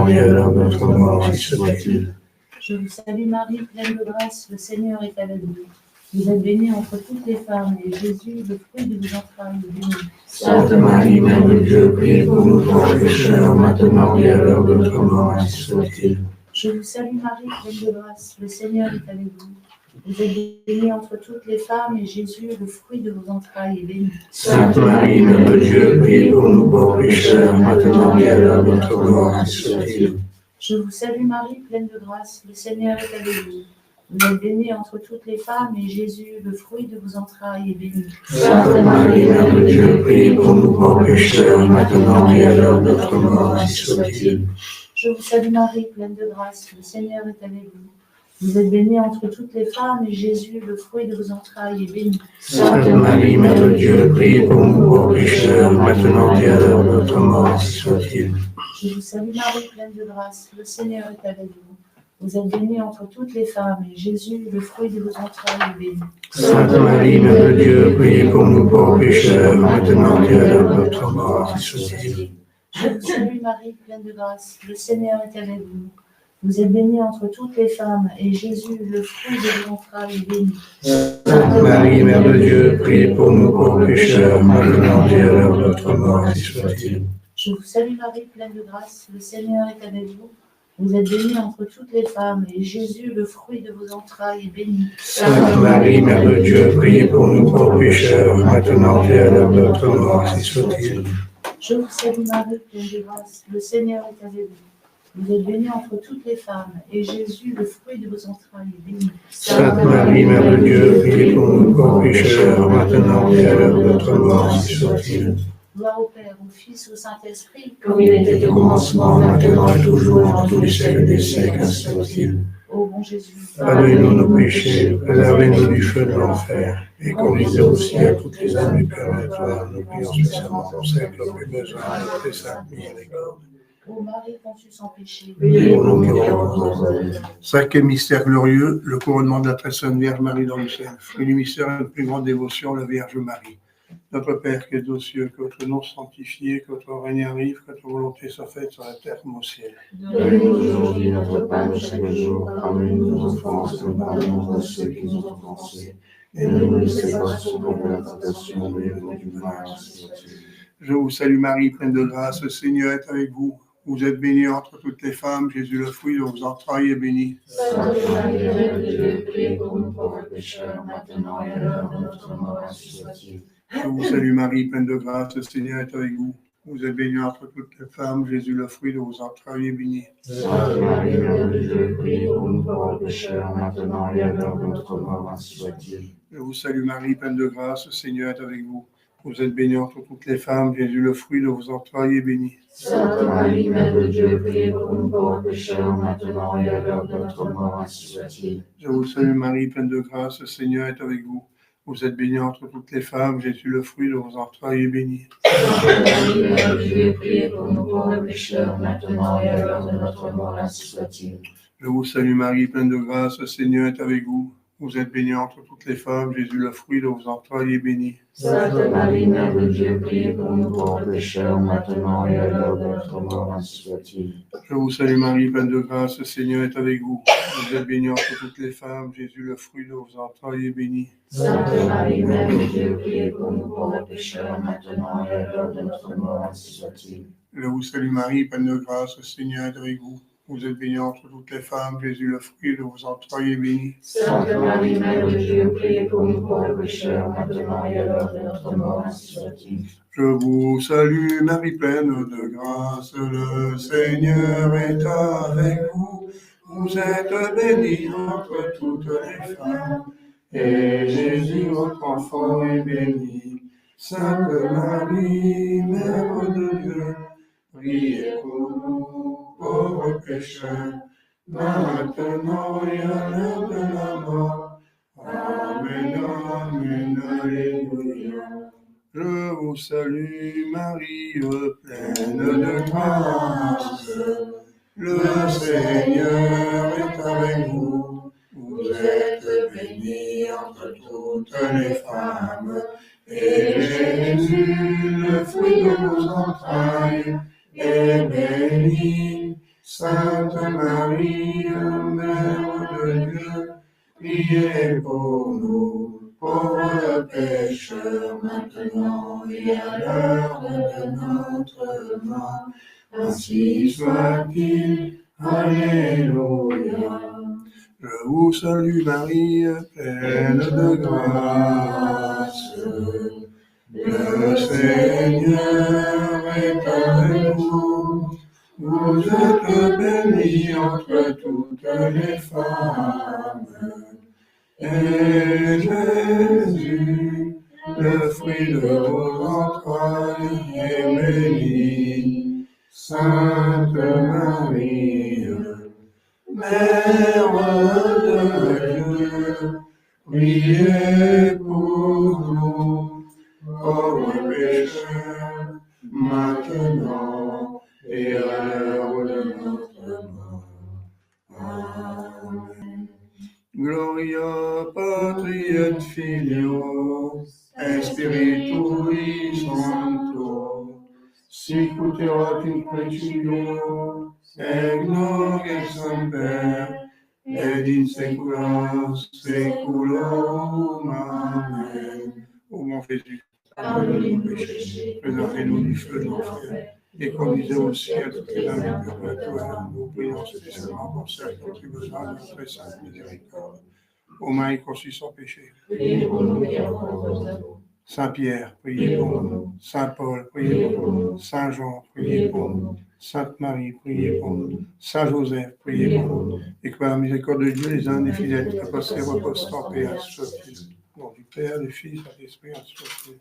maintenant et à l'heure de notre mort, ainsi soit-il. Je vous salue Marie, pleine de grâce, le Seigneur est avec vous. Vous êtes bénie entre toutes les femmes, et Jésus, le fruit de vos entrailles, est béni. Sainte Marie, Mère de Dieu, priez pour nous pauvres pécheurs, maintenant et à l'heure de notre mort, ainsi soit-il. Je vous salue Marie, pleine de grâce, le Seigneur est avec vous. Vous êtes bénie entre toutes les femmes, et Jésus, le fruit de vos entrailles, est béni. Sainte Marie, Mère de Dieu, priez pour nous pauvres pécheurs, maintenant et à l'heure de notre mort, ainsi soit-il. Je vous salue Marie, pleine de grâce, le Seigneur est avec vous. Vous êtes bénie entre toutes les femmes, et Jésus, le fruit de vos entrailles, est béni. Sainte Marie, Mère de Dieu, priez pour nous pauvres pécheurs, maintenant et à l'heure de notre mort, ainsi soit-il. Je vous salue Marie, pleine de grâce, le Seigneur est avec vous. Vous êtes bénie entre toutes les femmes, et Jésus, le fruit de vos entrailles, est béni. Sainte Marie, Mère de Dieu, priez pour nous pauvres pécheurs, maintenant et à l'heure de notre mort, ainsi soit-il. Je vous salue Marie, pleine de grâce, le Seigneur est avec vous. Vous êtes bénie entre toutes les femmes, et Jésus, le fruit de vos entrailles, est béni. Sainte Marie, Mère de Dieu, priez pour nous pauvres pécheurs, maintenant et à l'heure de notre mort, ainsi soit-il. Je vous salue Marie, pleine de grâce, le Seigneur est avec vous. Vous êtes bénie entre toutes les femmes, et Jésus, le fruit de vos entrailles, est béni. Sainte Marie, Mère de Dieu, priez pour nous pauvres pécheurs, maintenant et à l'heure de notre mort, ainsi soit-il. Je vous salue Marie, pleine de grâce, le Seigneur est avec vous. Vous êtes bénie entre toutes les femmes, et Jésus, le fruit de vos entrailles, est béni. Sainte Marie, Mère de Dieu, priez pour nous pauvres pécheurs, maintenant et à l'heure de notre mort, ainsi soit-il. Je vous salue Marie, pleine de grâce, le Seigneur est avec vous. Vous êtes bénie entre toutes les femmes, et Jésus, le fruit de vos entrailles, est béni. Sainte Marie, Mère de Dieu, priez pour nous pauvres pécheurs, maintenant et à l'heure de notre mort, ainsi soit-il. Gloire au Père, au Fils, au Saint-Esprit, comme il était au commencement, maintenant et toujours, dans tous les siècles des siècles, ainsi soit-il. Ô bon Jésus, pardonnez-nous nos péchés, préservez-nous du feu de l'enfer, et conduisez aussi à toutes les âmes du purgatoire, nous prions spécialement pour celles qui ont plus besoin de votre sainte miséricorde. Ô Marie conçue sans péché, priez pour nous qui avons. Cinquième mystère glorieux, le couronnement de la très sainte Vierge Marie dans le ciel. Fruit du mystère de plus grande dévotion, la Vierge Marie. Notre Père qui es aux cieux, que votre nom soit sanctifié, que votre règne arrive, que votre volonté soit faite sur la terre comme au ciel. Donne-nous aujourd'hui notre pain de chaque jour, pardonne-nous nos offenses, nous pardonnons à ceux qui nous ont offensés. Et ne nous laissez pas succomber à la tentation, mais nous du mal. Je vous salue Marie, pleine de grâce, le Seigneur est avec vous. Vous êtes bénie entre toutes les femmes, Jésus, le fruit de vos entrailles, est béni. Sainte Marie, Mère de Dieu, priez pour nous pauvres pécheurs, maintenant et à l'heure de notre mort, ainsi soit-il. Je vous salue Marie, pleine de grâce, le Seigneur est avec vous. Vous êtes bénie entre toutes les femmes, Jésus, le fruit de vos entrailles, est béni. Sainte Marie, Mère de Dieu, priez pour nous pauvres pécheurs, maintenant et à l'heure de notre mort, ainsi soit-il. Je vous salue Marie, pleine de grâce, le Seigneur est avec vous. Vous êtes bénie entre toutes les femmes, Jésus, le fruit de vos entrailles, est béni. Sainte Marie, Mère de Dieu, priez pour nous pauvres pécheurs, maintenant et à l'heure de notre mort, ainsi soit-il. Je vous salue Marie, pleine de grâce, le Seigneur est avec vous. Vous êtes bénie entre toutes les femmes, Jésus, le fruit de vos entrailles, est béni. Sainte Marie, Mère de Dieu, priez pour nous pauvres pécheurs, maintenant et à l'heure de notre mort, ainsi soit-il. Je vous salue Marie, pleine de grâce, le Seigneur est avec vous. Vous êtes bénie entre toutes les femmes, Jésus, le fruit de vos entrailles, est béni. Sainte Marie, Mère de Dieu, priez pour nous pauvres pécheurs, maintenant et à l'heure de notre mort, ainsi soit-il. Je vous salue Marie, pleine de grâce, le Seigneur est avec vous. Vous êtes bénie entre toutes les femmes, Jésus, le fruit de vos entrailles, est béni. Sainte Marie, Mère de Dieu, priez pour nous pauvres pécheurs, maintenant et à l'heure de notre mort, ainsi soit-il. Je vous salue Marie, pleine de grâce, le Seigneur est avec vous. Vous êtes bénie entre toutes les femmes, Jésus, le fruit de vos entrailles, est béni. Sainte Marie, Mère de Dieu, priez pour nous pauvres pécheurs, maintenant et à l'heure de notre mort, ainsi soit-il. Je vous salue Marie, pleine de grâce, le Seigneur est avec vous. Vous êtes bénie entre toutes les femmes, et Jésus, votre enfant, est béni. Sainte Marie, Mère de Dieu, priez pour nous, pauvres pécheurs, maintenant et à l'heure de la mort. Amen, amen, alléluia. Je vous salue Marie, pleine de grâce. Le Seigneur est avec vous. Vous êtes bénie entre toutes les femmes, et Jésus, le fruit de vos entrailles, est béni. Sainte Marie, Mère de Dieu, priez pour nous, pauvres pécheurs, maintenant et à l'heure de notre mort. Ainsi soit-il. Alléluia. Je vous salue Marie, pleine de grâce. Le Seigneur est avec vous. Vous êtes bénie entre toutes les femmes. Et Jésus, le fruit de vos entrailles, est béni. Sainte Marie, Mère de Dieu, priez pour nous, pauvres pécheurs, maintenant et à l'heure de notre mort. Amen. Gloria Patri et Filio et Spiritui Sancto, sic ut erat in principio, et nunc et semper, et in saecula saeculorum. Amen. Ô mon Jésus, pardonnez nos péchés, préservez-nous du feu de l'enfer, et conduisez au ciel toutes les âmes du purgatoire. Nous prions spécialement pour celles qui ont eu besoin de notre sainte miséricorde. Ô Marie conçue sans péché, Priez pour nous qui avons. Saint Pierre, priez pour nous. Saint Paul, priez pour nous. Saint Jean, priez pour nous. Sainte Marie, priez pour nous. Saint Joseph, priez pour nous. Et que par la miséricorde de Dieu, les uns des fidèles apôtres reposent en paix à ce Christ. Au nom du Père, du Fils et de l'Esprit, à ce Christ.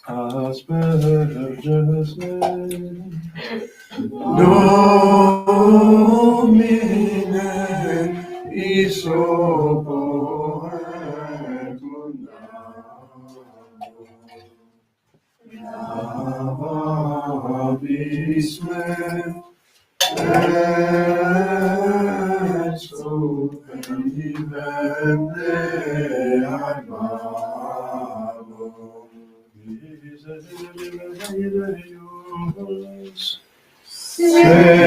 Asperges Domine isoporet Lavabis me et supervivente agmavo.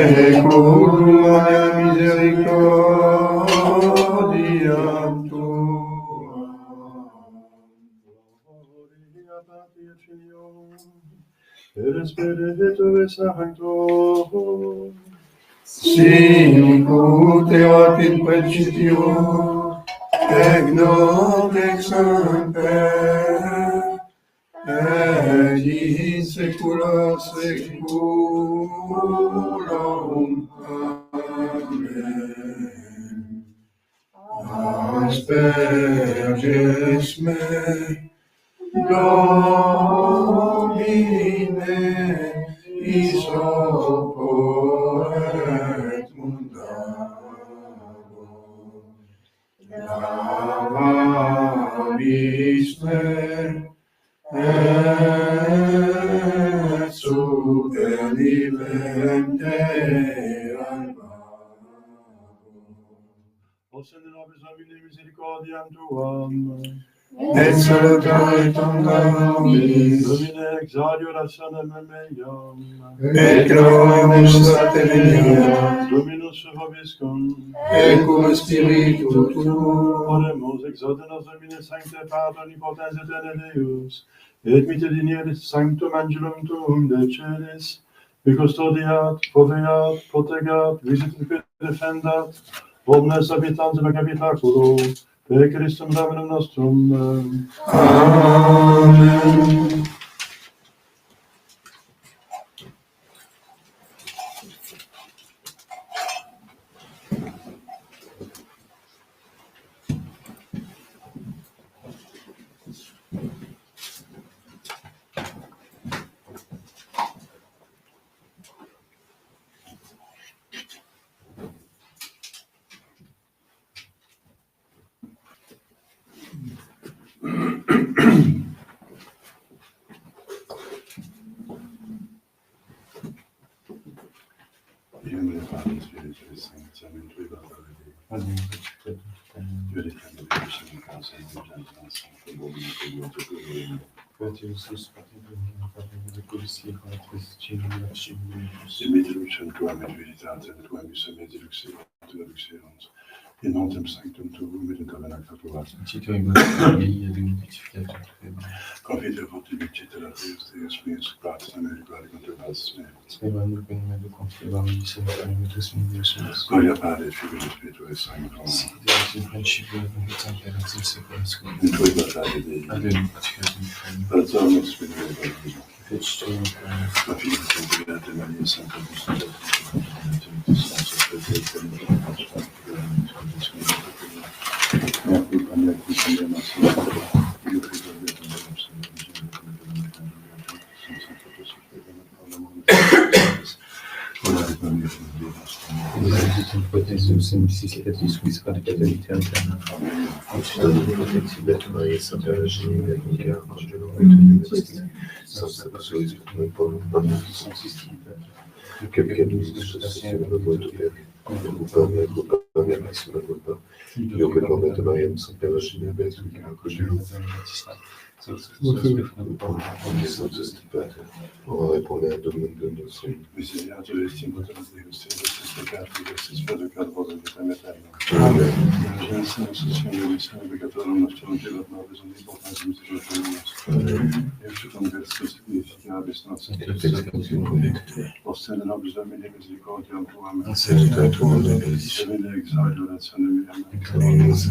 Seculum ad misericordiam tua. Gloria Patri et Filio et Spiritui Sancto, sic ut erat in principio, et nunc et semper, et in saecula saeculorum. Amen. Asperges me, Domine, isoporet mundavo. Lavabis me, et supervivente agmavo. O Seigneur, besoin de miséricordiam tuam, et salutator et nobis, Domine exaliorationem meam, et gloriamus a te veniat, Dominus vobiscum, et cum spiritu tuo, oremus exalte nos Domine Sancte Pater Omnipotens et Eterni Deus, et mitte dinieris sanctum angelum tuum de celis, qui custodiat, poveat, protegat, visitit et defendat, omnes habitantes in habitaculo, per Christum Dominum nostrum. Amen. Himmel, Vater, Spiritus et Sanctus, Amen. Tu es Dieu des flammes de Dieu, c'est mon cœur, c'est mon bien, c'est mon sang, c'est mon bien, c'est mon bien, Păi Iisus, Părinte Domnul, Părinte de Poliție, Părinte de și c'est mes deluxes, tu as mes vérités, tu as mes mes deluxes, tu as deluxes, in nontem sanctum tuum, et in tabernacle tuum. Citui Maria, de Modificator, Confite fortibicite la Deus, Deus meus, Pater, Samuel, Gloria, contemplats, Sperimentul pe nume de confirmare, să ne primim de Sfântul Iisus. Gloria Padre, Figlio e Spiritus et Sanctum. Sit Deus in principio, et nunc et semper, et in saeculum saeculorum. In tui battaglie Dei, Alleluia, Fiat Infernum. per Domino Spiritus et Baptismo. Feci Tui Infernum. La figlia di Santa Beata Maria, Santa Giuseppe, mea culpa, ma io credo di Deus in necessitatis quis radicabilité interna. Auxilium de protectibet Maria, Santa Virgine, Maria, Angelum, et University, Santa Sois, et Paulum, Pater, Sancti, que nous suscitations de votre Père, Io che promette Maria, Santa Virgine, Beatum, Angelum, ora pro mea Domnului nostru. Miseriatur estimator Deus, Deus peccatus, Deus peccatus, vos vitam aeterna. Amen. Generationem Signore, peccatorem nostrum, Deus nobis omnipotens misericordiae nostrum. Ecce versus significabis nostrum. Ostende nobis Domini misericordiam tuam. Salutator tuum, Dominus. Domine exaltationem meam. Dominus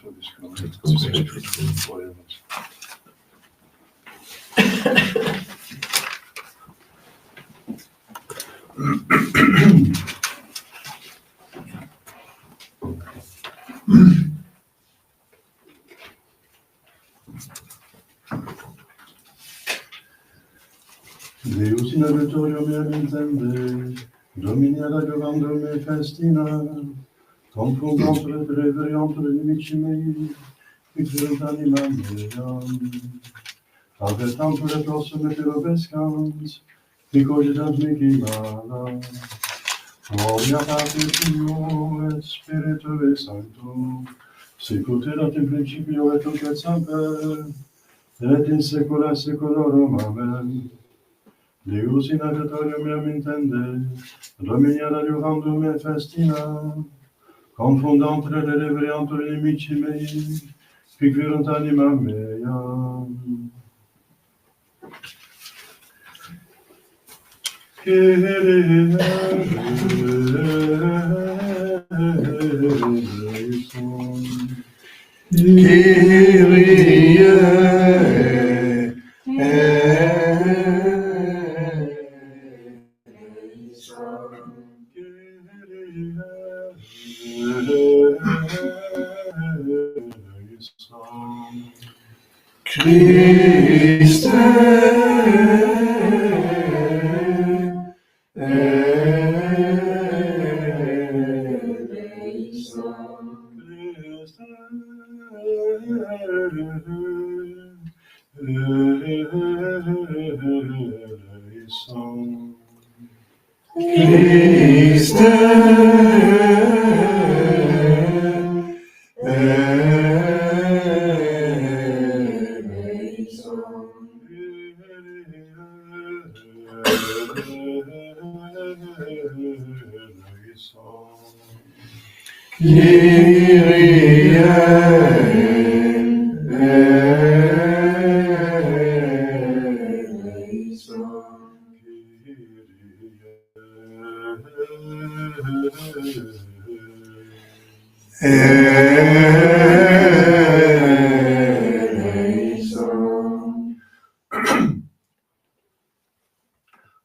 vobiscum. Dominus vobiscum. Oremus. Deus in auditorium meam intende, Domini ad adjuvandum me festina, confundantur et reveriantur inimici mei, fictunt animam meam. Avertantur et ossum et robescans, qui cogitant mihi mala. Gloria Patri Filio et Spiritui Sancto, sicut erat in principio et nunc et semper, et in saecula saeculorum. Amen. Deus in auditorium meam intende, Domini ad adjuvandum me festina, confundantur et reveriantur inimici mei, ficvirunt animam meam. Kyrie eleison. Kyrie Christe Christe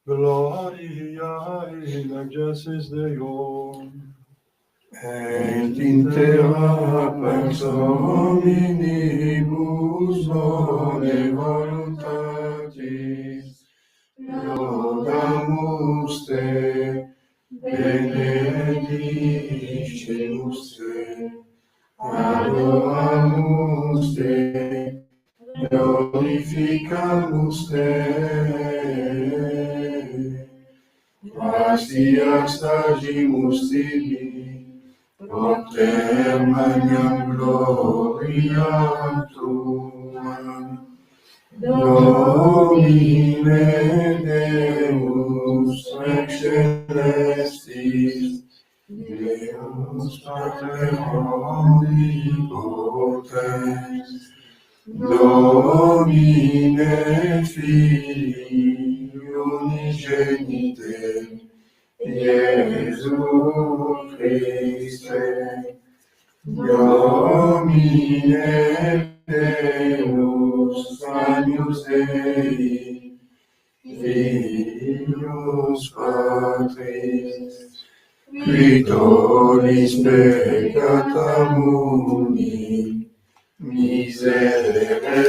Gloria in excelsis Deo. Et in terra pax hominibus bone voluntatis, laudamus te, benedicimus te, adoramus te, glorificamus te. Gratias agimus tibi, propter magnam gloriam tuam. Domine Deus Rex celestis, Deus Pater omnipotens, Domine Filii unigenite, Iesu Christe, Domine Deus Agnus Dei, Filius Patris, qui tollis peccata mundi, miserere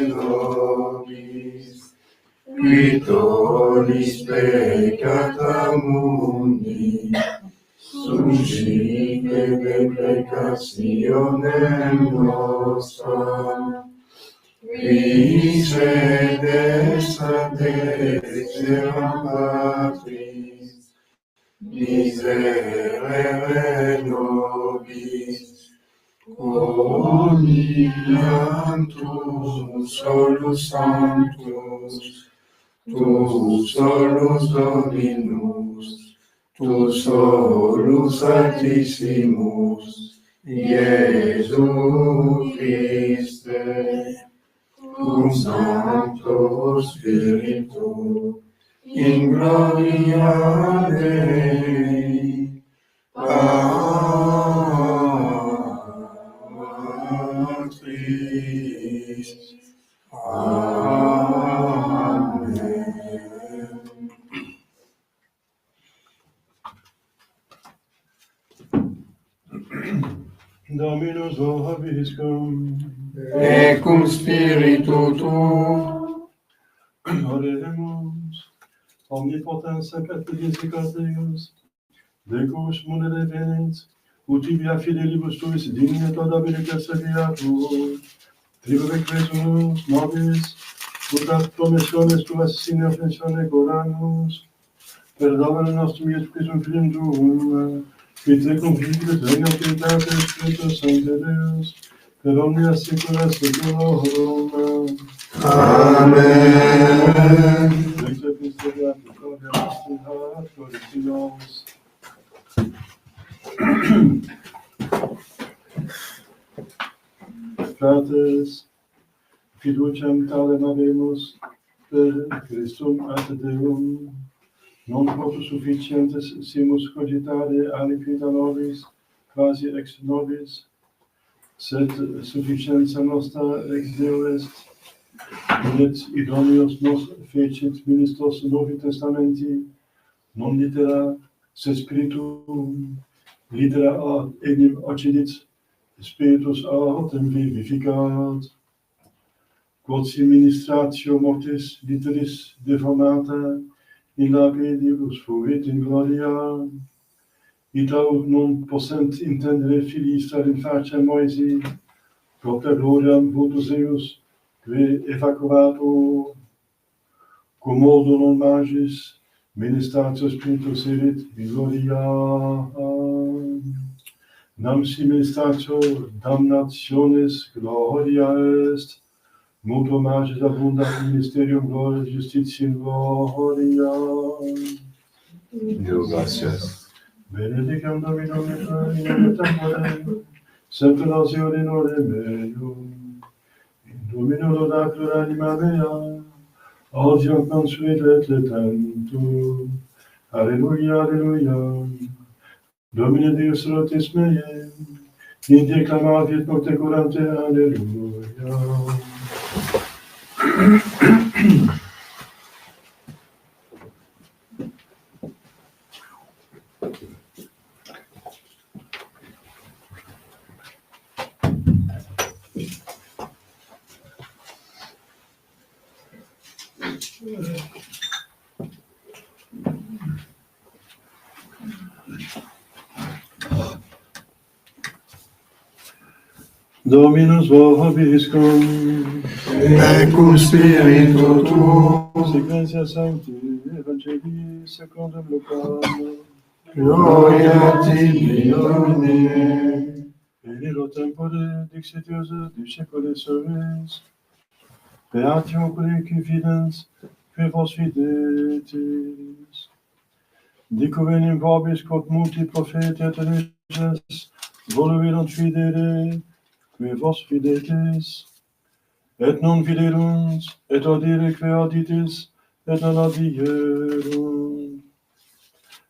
nobis, qui tollis peccata mundi, suscite deprecationem nostram, qui sedes ad dexteram Patris, miserere nobis, omniantum solus sanctus, tu solus Dominus, tu solus Altissimus, Iesu Christe, cum Sancto Spiritu, in gloria Dei, Patris. Amen. Dominus vobiscum. Et cum spiritu tuo, Oremus. Omnipotens et misericordius, Deus munere venit, ut tibia fidelibus tuis dignet ad habilitas serviatur, tribuque Christus nobis, ut ad promissiones tuas sine offensione coramus, perdona nostrum Iesus Christum Filium tuum, qui te confides regna pietate Spiritus Sancte Deus, per omnia saecula saeculorum. Amen. Lectio Christi gloria nostri hat glorificamus. Fratres, fiduciam talem habemus per Christum ad Deum, non potus sufficientes simus cogitare aliquid a nobis, quasi ex nobis, sed sufficientia nostra ex Deo est, et idonios nos fecit ministros Novi Testamenti, non litera, sed spiritum, litera ad enim occidit, Spiritus autem vivificat. Quod si ministratio mortis literis deformata, in lapidibus fuit in gloria, ita ut non possent intendere filii star in facem Moisi, propter gloriam vultus eius, que evacuato, commodo non magis, ministratio Spiritus erit in gloria. Nam si ministratio damnationis gloria est, Mutuo magis abundat ministerium gloria justitiae gloria. Deo gracias. Benedicam Dominum in tempore, semper osior in ore meum. In Domino laudatur anima mea, audium consuit et letantur. Alleluia, alleluia. Domine Deus rotis meam, in declamavit nocte curante, alleluia. Dominus vobiscum, et cum spiritu tuo, Sequentia Sancti Evangelii secundum Lucam, gloria a tibi, Domine. in illo tempore dixit Iesus discipulis suis, Beatio qui fidens, qui vos fidetis. Dico venim vobis quod multi propheti et leges voluerunt fidere, qui vos fidetis, et non viderunt, et audire que auditis, et non audierunt.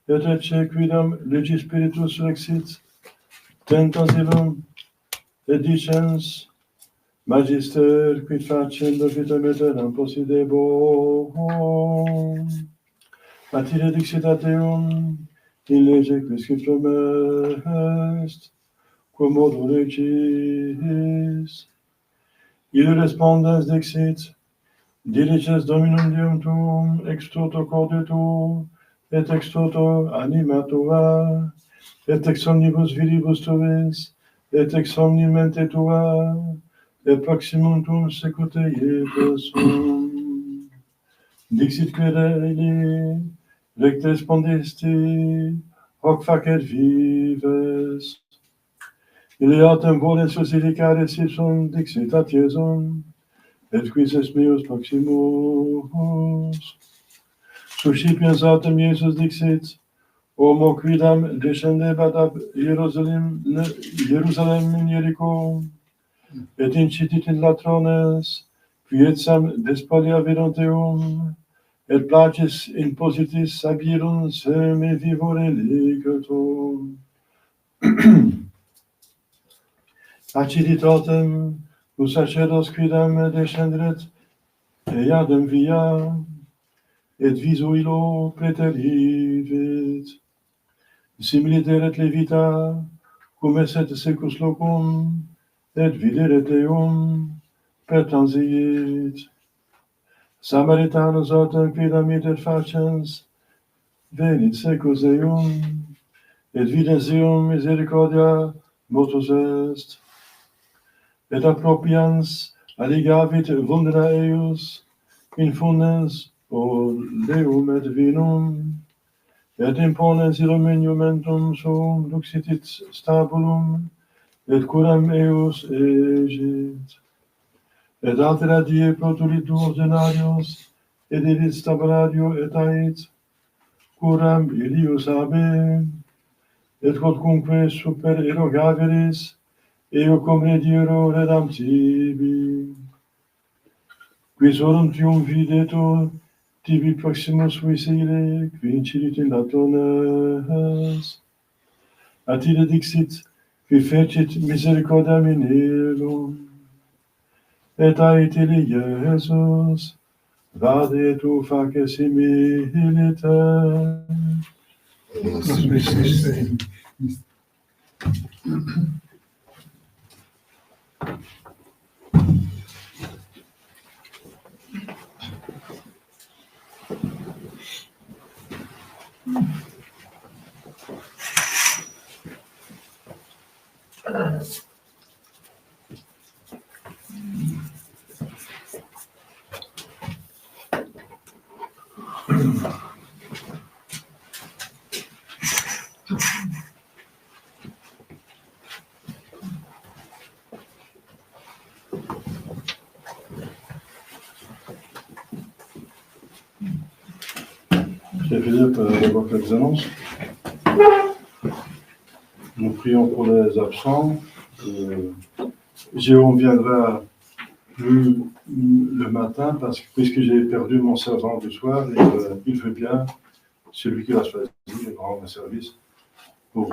Et ecce quidam legis spiritus rexit, tentas illum, et dicens, Magister, quid facendo vitam aeternam possidebo, matire dixit ad Deum, in lege qui scriptum est, quomodo regis. Ille respondens dixit, diliges Dominum Deum tuum, ex toto corde tuo, et ex toto anima tua, et ex omnibus viribus tuis, et ex omni mente tua, et proximum tuum secute sum. Dixit quereli, recte respondisti, hoc facet vives. Ille autem volet suscificare sipsum, dixit ad Iesum, et quis est meus proximus. Suscipiens autem Iesus dixit, homo quidam descendebat ab Hierusalem in Jericho, et incitit in latrones, qui etsam despolia virunt eum, et placis impositis abirunt seme vivore ligatum. Accidit autem, us sacerdos quidam descenderet eiadem via, et visu illo preterivit. Similiteret levita, cum esset secus locum, et videret Deum, pertransiit. Samaritanos autem quidam iter facens, venit secus Deum, et videns Deum misericordia motus est. Et approprians alligavit vulnera eius, infundens oleum et vinum, et imponens illum igumentum suum duxitit stabulum, et curam eius egit. Et altera die protulit duos denarios, et edit stabulario et ait, curam illius habe, et quodcunque super erogaveris, eo cum rediero redam tibi. Quis orum trium videtur, tibi proximus visire, qui incidit in latrones. Atide dixit, qui fecit misericordiam in illum. Et ait illi Iesus, vade tu face similiter. Nos misericordiae. Et Philippe, d'abord quelques annonces. Nous prions pour les absents. Jérôme viendra le matin puisque j'ai perdu mon servant du soir, il veut bien, celui qui l'a choisi, rendre un service pour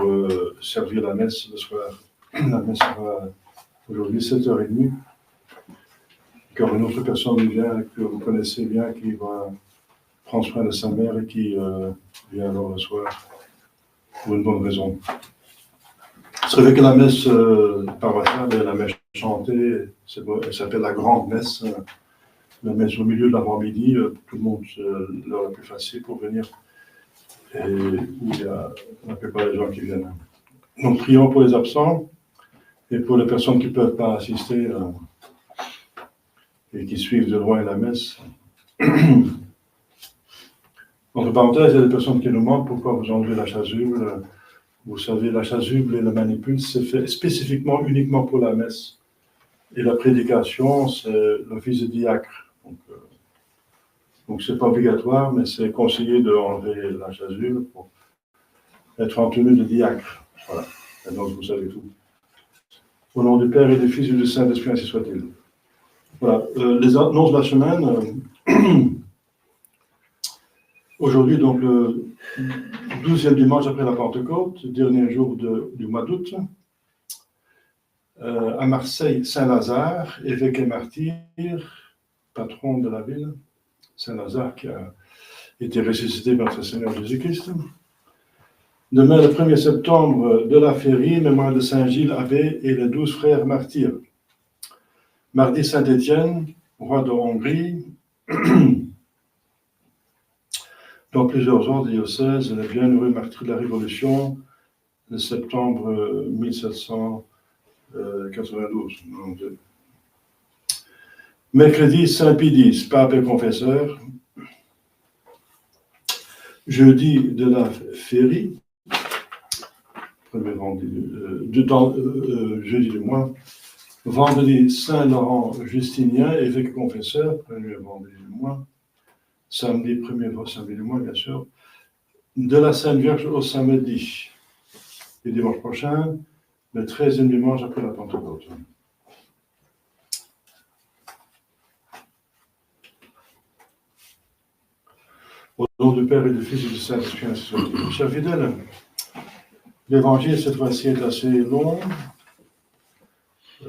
servir la messe le soir. La messe sera aujourd'hui 7h30. Car une autre personne vient que vous connaissez bien qui va prendre soin de sa mère et qui vient alors le soir pour une bonne raison. C'est vrai que la messe paroissiale, la messe chantée, elle s'appelle la grande messe. La messe au milieu de l'avant-midi, tout le monde l'heure la plus facile pour venir. Et où il y a la plupart des gens qui viennent. Donc prions pour les absents et pour les personnes qui ne peuvent pas assister et qui suivent de loin la messe. Entre parenthèses, il y a des personnes qui nous demandent pourquoi vous enlevez la chasuble. Vous savez, la chasuble et le manipule, c'est fait spécifiquement uniquement pour la messe. Et la prédication, c'est l'office de diacre. Donc c'est pas obligatoire, mais c'est conseillé d'enlever la chasuble pour être en tenue de diacre. Voilà, maintenant vous savez tout. Au nom du Père et du Fils et du Saint-Esprit, ainsi soit-il. Voilà, les annonces de la semaine. Aujourd'hui, donc, le 12e dimanche après la Pentecôte, dernier jour du mois d'août, à Marseille, Saint-Lazare, évêque et martyr, patron de la ville, Saint-Lazare qui a été ressuscité par notre Seigneur Jésus-Christ. Demain, le 1er septembre, de la Féerie, mémoire de Saint-Gilles abbé et les 12 frères martyrs. Mardi, Saint-Étienne, roi de Hongrie. Dans plusieurs ordres diocèses, les bienheureux martyrs de la Révolution, de septembre 1792. Mercredi, Saint-Pidis, pape et confesseur. Jeudi de la Féerie, premier vendredi, jeudi du mois. Vendredi, Saint-Laurent Justinien, évêque confesseur, premier vendredi du mois. Samedi, premier samedi du mois, bien sûr. De la Sainte Vierge au samedi. Et dimanche prochain, le 13e dimanche après la Pentecôte. Au nom du Père et du Fils et du Saint-Esprit, ainsi soit-il. Chers fidèles, l'évangile cette fois-ci est assez long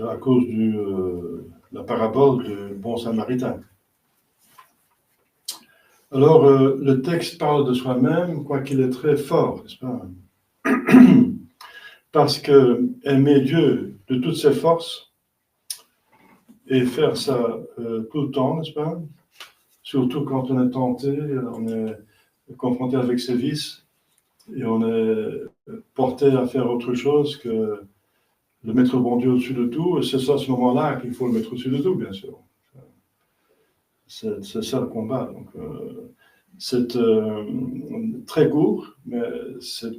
à cause de la parabole du bon samaritain. Alors, le texte parle de soi-même, quoiqu'il est très fort, n'est-ce pas? Parce que aimer Dieu de toutes ses forces et faire ça tout le temps, n'est-ce pas? Surtout quand on est tenté, on est confronté avec ses vices et on est porté à faire autre chose que de mettre bon Dieu au-dessus de tout. Et c'est ça, à ce moment-là, qu'il faut le mettre au-dessus de tout, bien sûr. C'est ça le combat. Donc, c'est très court, mais ce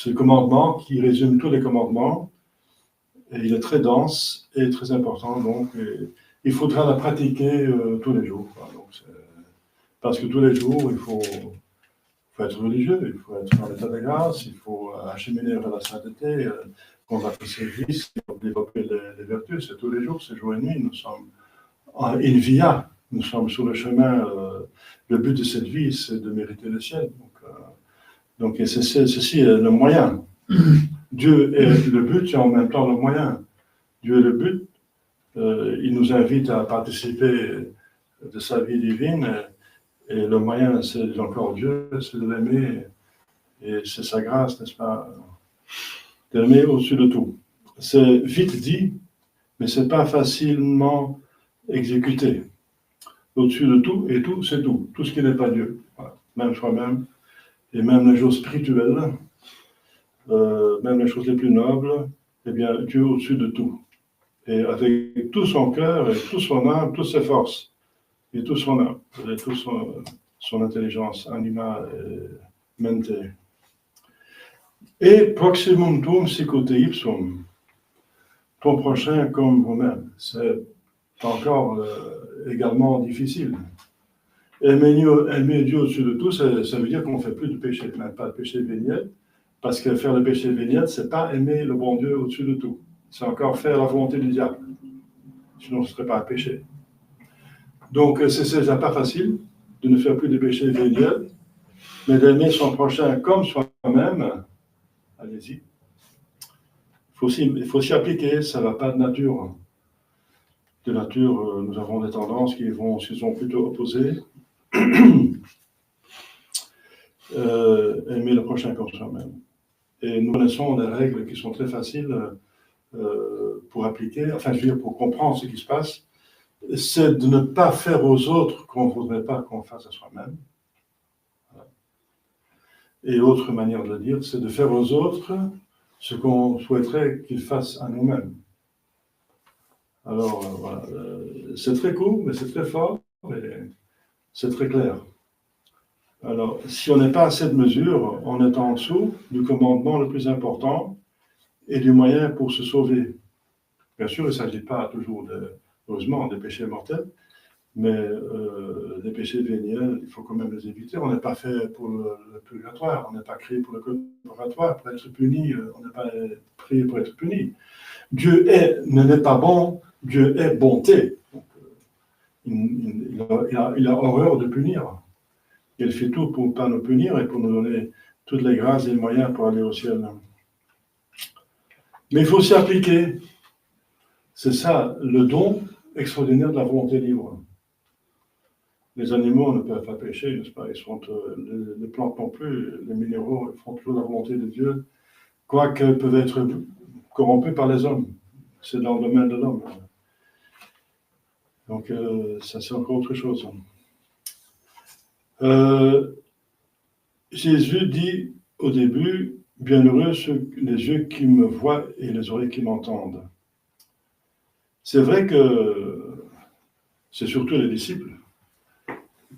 commandement qui résume tous les commandements, et il est très dense et très important. Donc, il faudra la pratiquer tous les jours. Donc, parce que tous les jours, il faut être religieux, il faut être dans l'état de grâce, il faut acheminer vers la sainteté, combattre ses vices, développer les vertus. C'est tous les jours, c'est jour et nuit. Nous sommes in via, nous sommes sur le chemin. Le but de cette vie, c'est de mériter le ciel. Donc ceci est le moyen. Dieu est le but et en même temps le moyen. Dieu est le but. Il nous invite à participer de sa vie divine. Et le moyen, c'est encore Dieu, c'est de l'aimer. Et c'est sa grâce, n'est-ce pas? De l'aimer au-dessus de tout. C'est vite dit, mais ce n'est pas facilement exécuté. Au-dessus de tout, et tout, c'est tout. Tout ce qui n'est pas Dieu. Voilà. Même soi-même, et même les choses spirituelles, même les choses les plus nobles, eh bien, Dieu au-dessus de tout. Et avec tout son cœur, et toute son âme, toutes ses forces. Et tout son âme, et toute son intelligence, anima et mente. Et proximum tuum sicut ipsum, ton prochain comme vous-même. C'est encore également difficile. Aimer Dieu au-dessus de tout, ça veut dire qu'on ne fait plus de péché, même pas de péché véniel, parce que faire le péché véniel, ce n'est pas aimer le bon Dieu au-dessus de tout. C'est encore faire la volonté du diable. Sinon, ce ne serait pas un péché. Donc, c'est déjà pas facile de ne faire plus de péché véniel, mais d'aimer son prochain comme soi-même. Allez-y. Il faut s'y appliquer, ça ne va pas de nature. De nature, nous avons des tendances qui sont plutôt opposées. Aimer le prochain comme soi-même. Et nous connaissons des règles qui sont très faciles pour appliquer, enfin, je veux dire, pour comprendre ce qui se passe. C'est de ne pas faire aux autres qu'on ne voudrait pas qu'on fasse à soi-même. Voilà. Et autre manière de le dire, c'est de faire aux autres ce qu'on souhaiterait qu'ils fassent à nous-mêmes. Alors, voilà, c'est très court, mais c'est très fort, et c'est très clair. Alors, si on n'est pas à cette mesure, on est en dessous du commandement le plus important et du moyen pour se sauver. Bien sûr, il ne s'agit pas toujours, heureusement, des péchés mortels, mais les péchés véniels, il faut quand même les éviter. On n'est pas fait pour le purgatoire, on n'est pas créé pour le purgatoire, pour être puni, on n'est pas créé pour être puni. Dieu n'est pas bon, Dieu est bonté. Donc, il a horreur de punir. Il fait tout pour ne pas nous punir et pour nous donner toutes les grâces et les moyens pour aller au ciel. Mais il faut s'y appliquer. C'est ça, le don extraordinaire de la volonté libre. Les animaux ne peuvent pas pécher, n'est-ce pas? Les plantes non plus, les minéraux font toujours la volonté de Dieu, quoique peuvent être corrompus par les hommes. C'est dans le domaine de l'homme. Donc, ça, c'est encore autre chose. Jésus dit au début, « Bienheureux les yeux qui me voient et les oreilles qui m'entendent ». C'est vrai que c'est surtout les disciples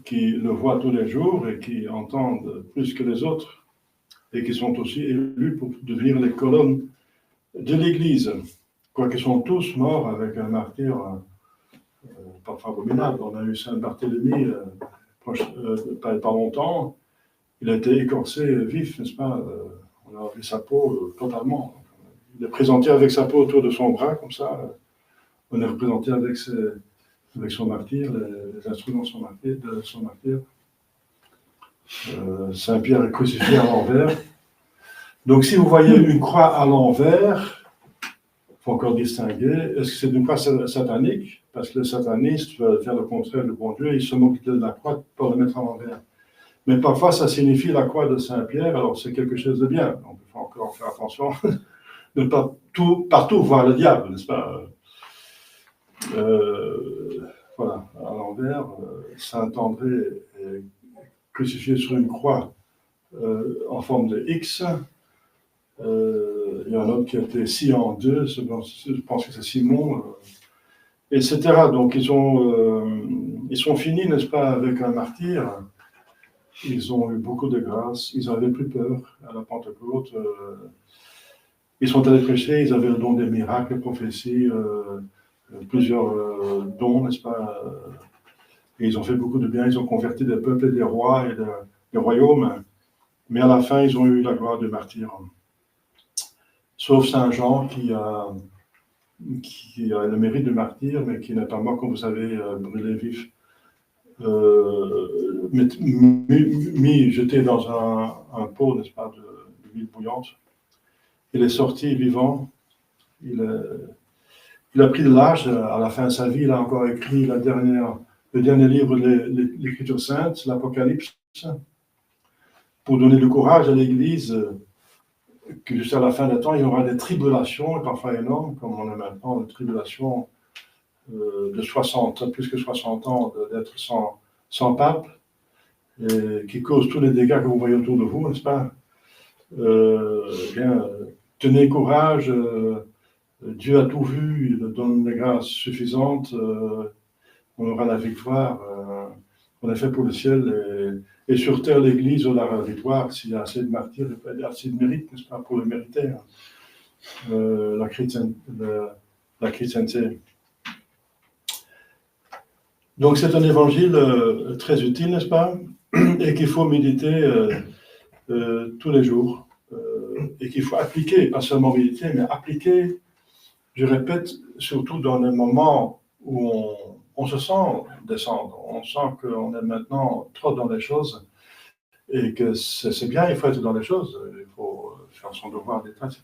qui le voient tous les jours et qui entendent plus que les autres et qui sont aussi élus pour devenir les colonnes de l'Église, quoiqu'ils sont tous morts avec un martyr parfois abominable. On a eu Saint Barthélemy pas longtemps, il a été écorcé vif, n'est-ce pas? On a enlevé sa peau totalement. Il est présenté avec sa peau autour de son bras, comme ça. On est représenté avec son martyr, les instruments de son martyr. Saint-Pierre est crucifié à l'envers. Donc, si vous voyez une croix à l'envers, il faut encore distinguer, est-ce que c'est une croix satanique? Parce que le sataniste va faire le contraire du bon Dieu, il se moque de la croix pour le mettre à l'envers. Mais parfois, ça signifie la croix de Saint-Pierre, alors c'est quelque chose de bien. Donc, il faut encore faire attention de ne pas partout voir le diable, n'est-ce pas? Voilà, à l'envers, Saint André est crucifié sur une croix en forme de X. Il y a un autre qui a été scié en deux, je pense que c'est Simon, etc. Donc ils sont finis, n'est-ce pas, avec un martyr. Ils ont eu beaucoup de grâce, ils n'avaient plus peur à la Pentecôte. Ils sont allés prêcher, ils avaient le don des miracles, des prophéties, plusieurs dons, n'est-ce pas? Et ils ont fait beaucoup de bien, ils ont converti des peuples et des rois et des royaumes. Mais à la fin, ils ont eu la gloire du martyr. Sauf Saint Jean qui a le mérite de martyr, mais qui n'est pas mort, comme vous savez, brûlé vif. Jeté dans un pot, n'est-ce pas, d'huile bouillante. Il est sorti vivant. Il a pris de l'âge. À la fin de sa vie, il a encore écrit le dernier livre de l'Écriture sainte, l'Apocalypse, pour donner du courage à l'Église que jusqu'à la fin des temps, il y aura des tribulations, et parfois énormes, comme on a maintenant, des tribulations de plus que 60 ans d'être sans pape, et qui causent tous les dégâts que vous voyez autour de vous, n'est-ce pas? Tenez courage, Dieu a tout vu, il donne des grâces suffisantes, on aura la victoire, on est fait pour le ciel, et sur terre, l'Église aura la victoire s'il y a assez de martyrs, il y a assez de mérite, n'est-ce pas, pour le mériter, la chrétienté. Donc c'est un évangile très utile, n'est-ce pas? Et qu'il faut méditer tous les jours. Et qu'il faut appliquer, pas seulement méditer, mais appliquer, je répète, surtout dans les moments où on se sent descendre, on sent qu'on est maintenant trop dans les choses, et que c'est bien, il faut être dans les choses, il faut faire son devoir d'État, etc.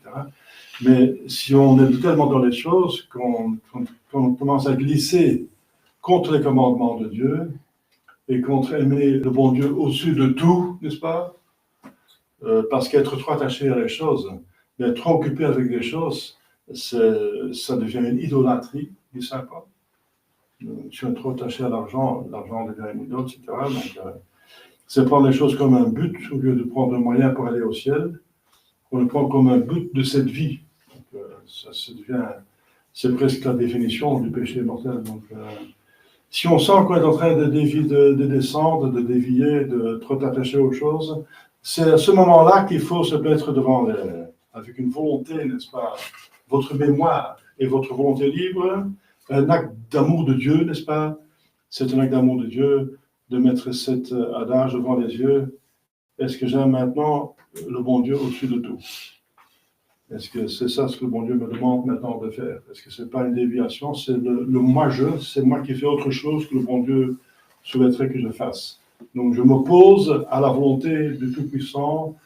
Mais si on est tellement dans les choses qu'on commence à glisser contre les commandements de Dieu, et contre aimer le bon Dieu au-dessus de tout, n'est-ce pas? Parce qu'être trop attaché à les choses, d'être trop occupé avec les choses, ça devient une idolâtrie, dit Saint Paul. Si on est trop attaché à l'argent, l'argent devient une idole, etc. Donc, c'est prendre les choses comme un but, au lieu de prendre un moyen pour aller au ciel, on le prend comme un but de cette vie. Donc, c'est presque la définition du péché mortel. Donc, si on sent qu'on est en train de descendre, de dévier, de trop attacher aux choses, c'est à ce moment-là qu'il faut se mettre devant avec une volonté, n'est-ce pas, votre mémoire et votre volonté libre, un acte d'amour de Dieu, n'est-ce pas? C'est un acte d'amour de Dieu de mettre cet adage devant les yeux. Est-ce que j'aime maintenant le bon Dieu au-dessus de tout? Est-ce que c'est ça ce que le bon Dieu me demande maintenant de faire? Est-ce que ce n'est pas une déviation? C'est le moi-je, c'est moi qui fais autre chose que le bon Dieu souhaiterait que je fasse. Donc je m'oppose à la volonté du Tout-Puissant,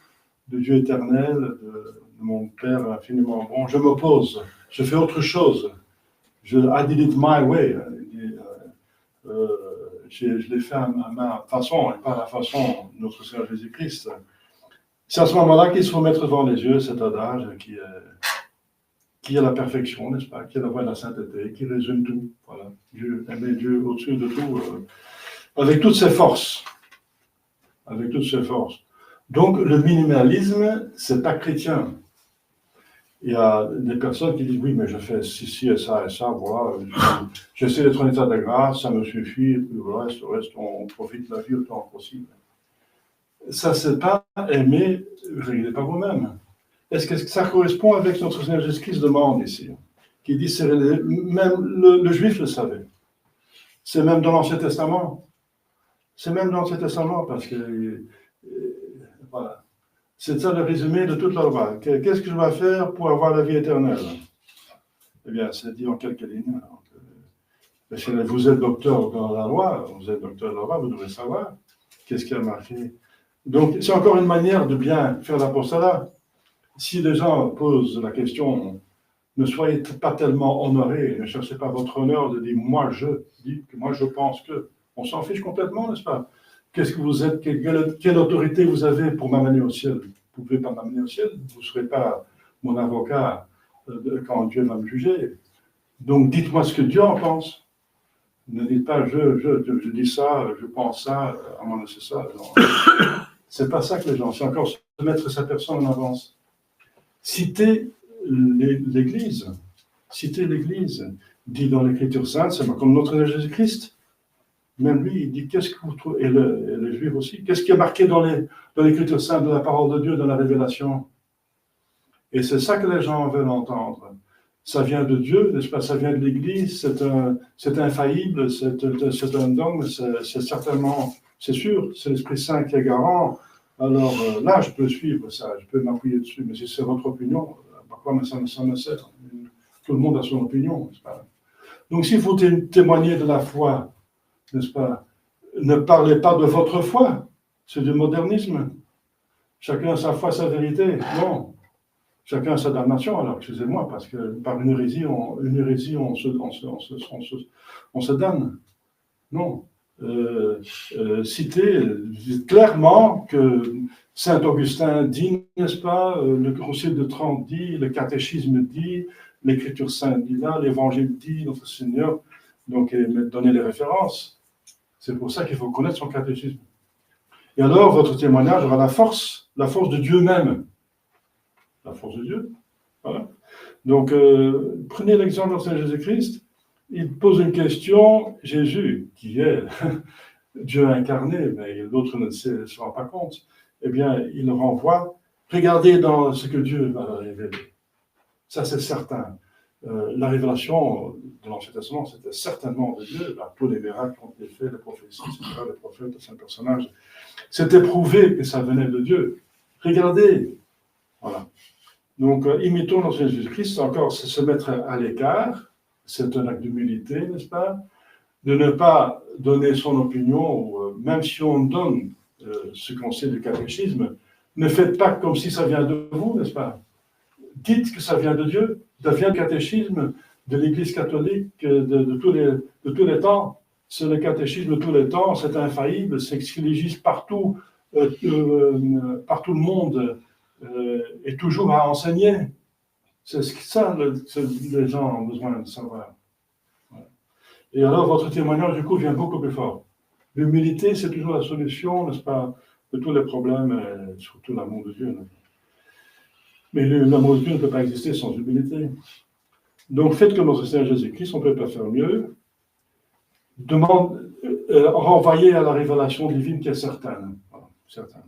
de Dieu éternel, de mon Père infiniment bon. Je m'oppose, je fais autre chose. I did it my way. Je l'ai fait à ma façon, et pas à la façon de notre Seigneur Jésus-Christ. C'est à ce moment-là qu'il faut mettre devant les yeux cet adage qui est la perfection, n'est-ce pas? Qui est la voie de la sainteté, qui résume tout. Voilà. Dieu, aimer Dieu au-dessus de tout, avec toutes ses forces. Avec toutes ses forces. Donc, le minimalisme, c'est pas chrétien. Il y a des personnes qui disent, oui, mais je fais ci et ça, voilà. J'essaie d'être en état de grâce, ça me suffit, et puis le reste, on profite de la vie autant que possible. Ça, c'est pas aimer, réglez pas vous-même. Est-ce que ça correspond avec notre Seigneur Jésus-Christ demande ici? Qui dit, même le juif le savait. C'est même dans l'Ancien Testament. C'est même dans l'Ancien Testament parce que, voilà. C'est ça le résumé de toute la loi. Qu'est-ce que je dois faire pour avoir la vie éternelle? Eh bien, c'est dit en quelques lignes. Vous êtes docteur dans la loi, vous êtes docteur de la loi, vous devez savoir qu'est-ce qui a marqué. Donc, c'est encore une manière de bien faire l'apostolat. Si les gens posent la question, ne soyez pas tellement honorés, ne cherchez pas votre honneur de dire moi je pense que. On s'en fiche complètement, n'est-ce pas? Qu'est-ce que vous êtes, quelle autorité vous avez pour m'amener au ciel? Vous ne pouvez pas m'amener au ciel, vous ne serez pas mon avocat quand Dieu va me juger. Donc dites-moi ce que Dieu en pense. Ne dites pas je dis ça, je pense ça, à mon c'est ça. C'est pas ça que les gens, c'est encore se mettre sa personne en avance. Citer l'Église, dit dans l'Écriture sainte, c'est comme notre Jésus-Christ. Même lui, il dit, qu'est-ce que vous trouvez, et les Juifs aussi, qu'est-ce qui est marqué dans l'Écriture sainte, de la parole de Dieu, dans la révélation? Et c'est ça que les gens veulent entendre. Ça vient de Dieu, n'est-ce pas? Ça vient de l'Église, c'est infaillible, c'est un dogme, c'est certainement, c'est sûr, c'est l'Esprit Saint qui est garant. Alors là, je peux suivre ça, je peux m'appuyer dessus, mais si c'est votre opinion, pourquoi ça me sert? Tout le monde a son opinion, n'est-ce pas? Donc s'il faut témoigner de la foi, n'est-ce pas? Ne parlez pas de votre foi, c'est du modernisme. Chacun a sa foi, sa vérité. Non. Chacun a sa damnation, alors excusez-moi, parce que par une hérésie, on se damne. Non. Citez clairement que Saint Augustin dit, n'est-ce pas, le Concile de Trente dit, le catéchisme dit, l'Écriture sainte dit là, l'Évangile dit, notre Seigneur, donc donner les références. C'est pour ça qu'il faut connaître son catéchisme. Et alors, votre témoignage aura la force de Dieu même. La force de Dieu. Voilà. Donc, prenez l'exemple de Saint Jésus-Christ. Il pose une question, Jésus, qui est Dieu incarné, mais l'autre ne se rend pas compte. Eh bien, il renvoie, regardez dans ce que Dieu va révéler. Ça, c'est certain. la révélation de l'Ancien Testament, c'était certainement de Dieu. Là, tous les miracles ont été faits, les prophéties, etc., les prophètes, les saints personnages. C'était prouvé que ça venait de Dieu. Regardez. Voilà. Donc, imitons notre Seigneur Jésus-Christ, encore, c'est se mettre à l'écart. C'est un acte d'humilité, n'est-ce pas? De ne pas donner son opinion, ou, même si on donne ce qu'on sait du catéchisme, ne faites pas comme si ça vient de vous, n'est-ce pas? Dites que ça vient de Dieu. Ça vient du catéchisme de l'Église catholique de tous les temps. C'est le catéchisme de tous les temps, c'est infaillible, c'est ce qui légise partout, partout le monde et toujours à enseigner. C'est ça que les gens ont besoin de savoir. Voilà. Et alors, votre témoignage, du coup, vient beaucoup plus fort. L'humilité, c'est toujours la solution, n'est-ce pas, de tous les problèmes, et surtout l'amour de Dieu. Mais l'amour de Dieu ne peut pas exister sans humilité. Donc, faites comme notre Seigneur Jésus-Christ, on ne peut pas faire mieux. Renvoyez à la révélation divine qui est certaine. Voilà, certaine.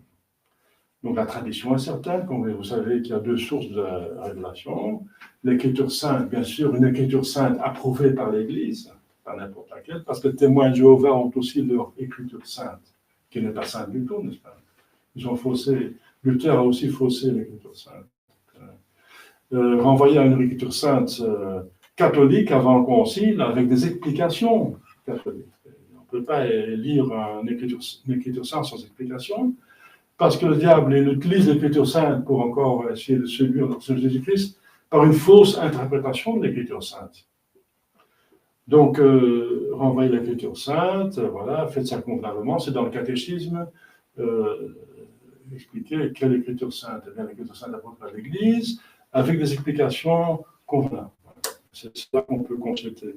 Donc, la tradition est certaine, comme vous savez qu'il y a deux sources de révélation. L'écriture sainte, bien sûr, une écriture sainte approuvée par l'Église, pas n'importe laquelle, parce que les témoins de Jéhovah ont aussi leur écriture sainte, qui n'est pas sainte du tout, n'est-ce pas? Ils ont faussé, Luther a aussi faussé l'écriture sainte. Renvoyer à une écriture sainte catholique avant le concile avec des explications catholiques. On ne peut pas lire une écriture sainte sans explication, parce que le diable il utilise l'écriture sainte pour encore essayer de séduire notre Seigneur Jésus-Christ par une fausse interprétation de l'écriture sainte. Donc, renvoyer l'écriture sainte, voilà, faites ça convenablement, c'est dans le catéchisme. Expliquer quelle écriture sainte, eh bien l'écriture sainte apportée par l'Église, avec des explications convenables. C'est ça qu'on peut consulter.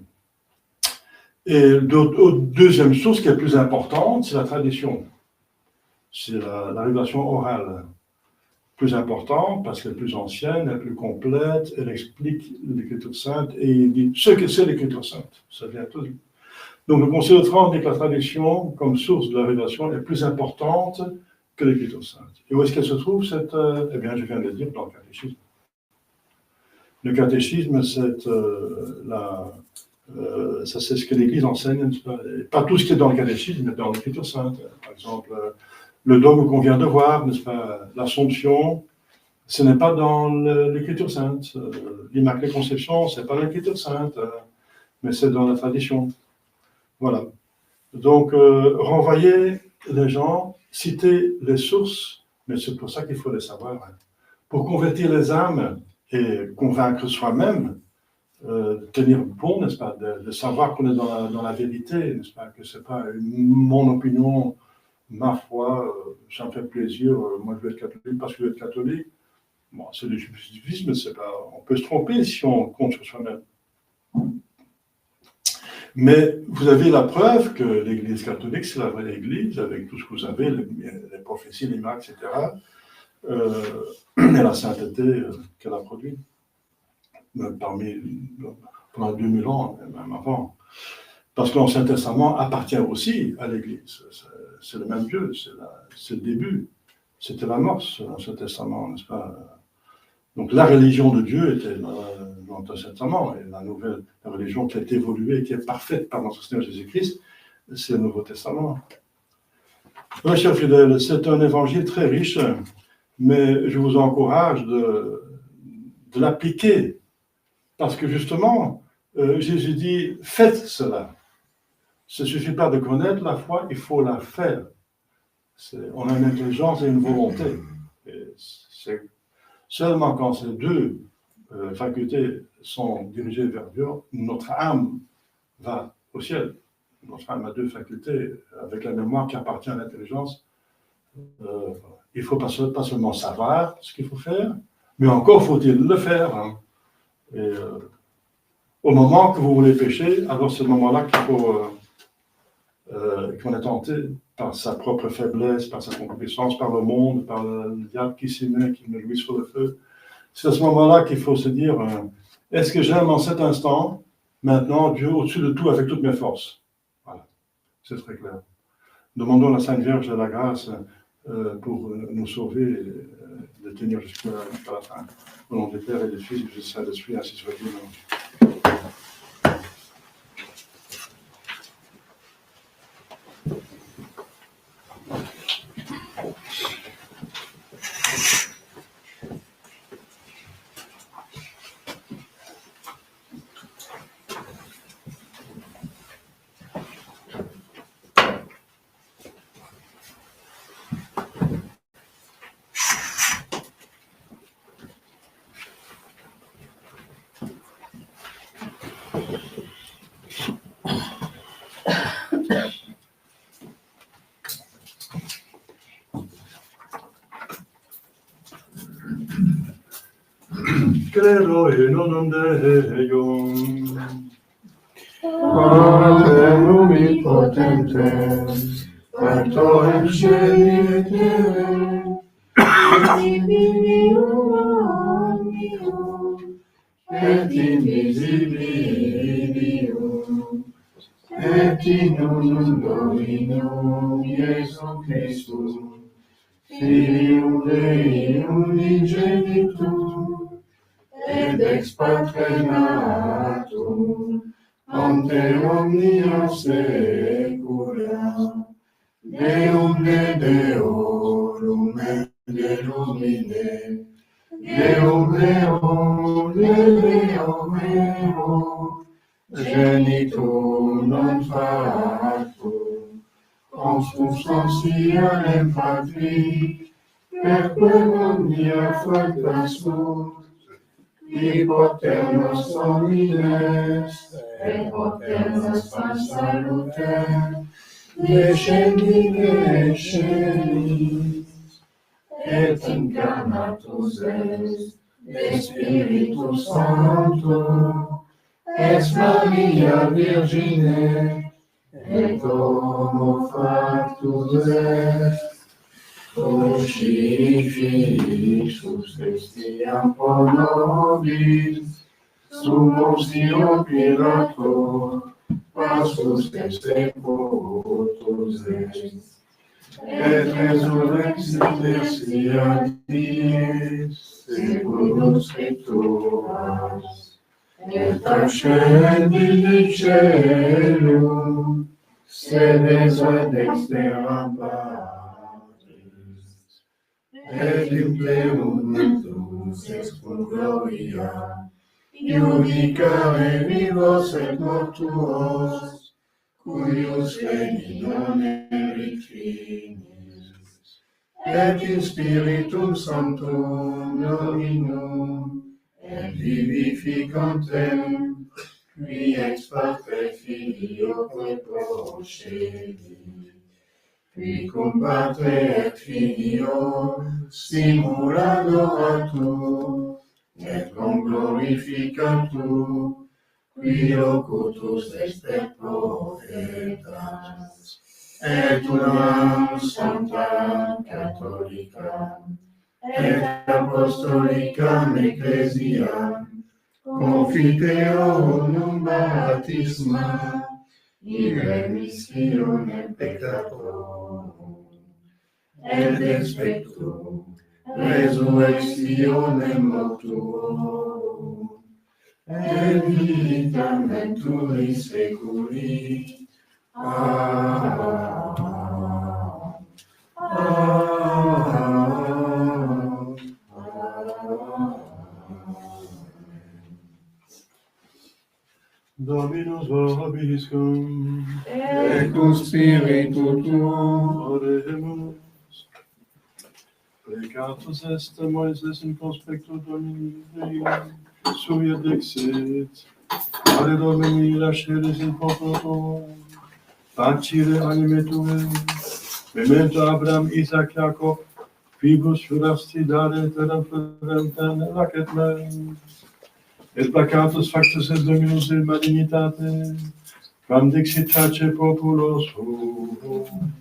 Et deuxième source qui est plus importante, c'est la tradition. C'est la révélation orale. Plus importante parce qu'elle est plus ancienne, elle est plus complète, elle explique l'écriture sainte et il dit ce que c'est l'écriture sainte. Ça vient tout. Donc le Concile de Trente dit que la tradition, comme source de la révélation, est plus importante que l'écriture sainte. Et où est-ce qu'elle se trouve cette eh bien, je viens de le dire dans le catéchisme. Le catéchisme, c'est ça, c'est ce que l'Église enseigne, pas tout ce qui est dans le catéchisme, mais dans l'écriture sainte. Par exemple, le dogme qu'on vient de voir, n'est-ce pas, l'Assomption, ce n'est pas dans l'écriture sainte. L'Immaculée Conception, ce n'est pas l'écriture sainte, mais c'est dans la tradition. Voilà. Donc, renvoyer les gens, citer les sources, mais c'est pour ça qu'il faut les savoir. Pour convertir les âmes et convaincre soi-même, tenir bon, n'est-ce pas, de savoir qu'on est dans la vérité, n'est-ce pas, que ce n'est pas mon opinion, ma foi, ça me fait plaisir, moi je veux être catholique parce que je veux être catholique. Bon, c'est du subjectivisme, c'est pas, on peut se tromper si on compte sur soi-même. Mais vous avez la preuve que l'Église catholique, c'est la vraie Église, avec tout ce que vous avez, les prophéties, les miracles, etc., et la sainteté qu'elle a produite, pendant 2000 ans, même avant. Parce que l'Ancien Testament appartient aussi à l'Église. C'est le même Dieu, c'est le début. C'était l'amorce, l'Ancien Testament, n'est-ce pas? Donc la religion de Dieu était dans l'Ancien Testament, et la religion qui a évolué, qui est parfaite par notre Seigneur Jésus-Christ, c'est le Nouveau Testament. Oui, chers fidèles, c'est un évangile très riche, mais je vous encourage de l'appliquer. Parce que justement, Jésus dit, faites cela. Ce ne suffit pas de connaître la foi, il faut la faire. On a une intelligence et une volonté. Et c'est seulement quand ces deux facultés sont dirigées vers Dieu, notre âme va au ciel. Notre âme a deux facultés, avec la mémoire qui appartient à l'intelligence. Il ne faut pas seulement savoir ce qu'il faut faire, mais encore faut-il le faire. Hein. Et au moment que vous voulez pécher, alors c'est le moment-là qu'il faut qu'on est tenté par sa propre faiblesse, par sa concupiscence, par le monde, par le diable qui s'y met, qui me jouit sur le feu. C'est à ce moment-là qu'il faut se dire, est-ce que j'aime en cet instant, maintenant, Dieu au-dessus de tout avec toutes mes forces? Voilà, c'est très clair. Demandons à la Sainte Vierge de la grâce pour nous sauver et de tenir jusqu'à la fin. Au nom du Père et du Fils et du Saint-Esprit, ainsi soit-il. Credo in un Deum, Pater omnipotentem, Pater Celi et terre, Invisibilium omnium, et invisibilium, et in unum Dominum Iesu Christum, Filium Dei unigenitum, et ex Patre natum, ante omnia saecula, Deum de Deorum et de Lumine, Deum Deum de Deum Eo, genitum non factum, consubstantialem Patri, perque omnia facta sunt, qui poternos homines, et poternos in salutem, descendi de celis, et incarnatus est de Spiritus Sancto, ex Maria Virgine, et homo factus est, crucifixus estiam pro nobis, sub Pontio Pilato, passus et sepultus est, et resurrexit tertia dies, secundum Scripturas, et ascendit in caelum, sedes ad dexteram Patris, et in plenum mentus ex cum gloria, iudicare vivos et mortuos, cuius regni non erit finis, et in Spiritum Sanctum Dominum, et vivificantem, qui ex Patre Filio procedi, qui cum Patre et Filio simul adoratur, et glorificatur, qui locutus est per profetas, et unam sanctam catholicam, et apostolicam ecclesiam, confiteorum baptisma, in remissionem peccatorum, et expectum resurrectionem mortuorum, et vitam venturi seculi. Amen. Amen. Dominus vobiscum, Et cum spiritu tuum, oremus. Precatus est Moises in conspectu Domini Dei, sui dexit, ale Domini lasceris in populo tuum, facile anime tuae, memento Abraham, Isaac, Jacob, fibus furasti dare terram ferventen lacet me, et placatus factus est Dominus in malignitate, quam dixit face populo suum.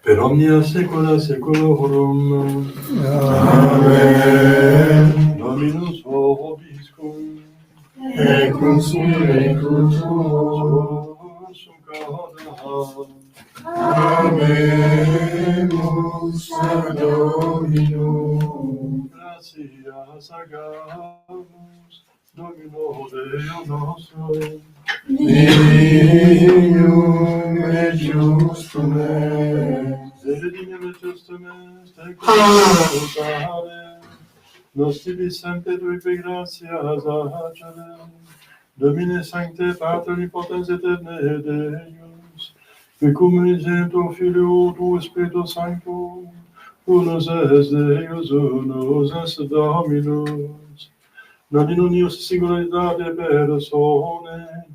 Per omnia saecula saeculorum. Amen. Dominus vobiscum. Et consume tuo. Sursum cauda. Habemus ad Dominum. Gratias agamus. Domino Deo nostro. Dignum et justum est. Dele dignum et justum est. Tecum nos tibi sancte tui per gratias agere. Domine sancte Pater omnipotens aeterne Deus, qui communicentur Filio tu Spiritus Sanctus, unus es Deus, unus es Dominus, non in unius singularitate personae,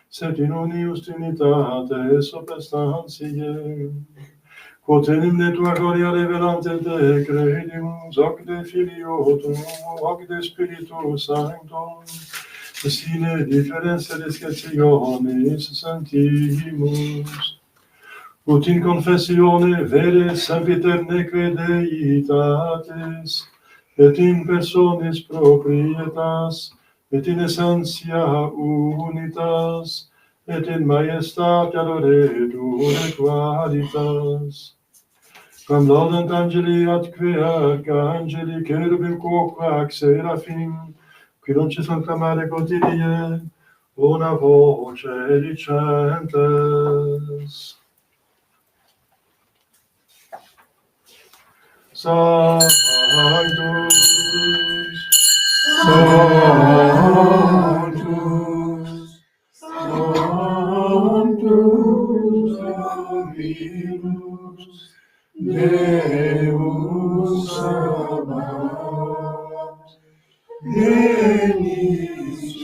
sed in unius trinitate substantiae, quod enim de tua gloria revelante te credimus, hoc de Filio tuo, hoc de Spiritus Sancto, sine differentia discretionis sentimus, ut in confessione vere sempiterne credeitatis, et in personis proprietas, et in essentia unitas, et in majestate adoretur qualitas. Quam laudant angeli atque arcangeli, cherubim quoque seraphim, qui non ci son clamare quotidie, una voce dicentes. Sanctus, Sanctus, Sanctus Dominus, Deus Sabaoth, Veni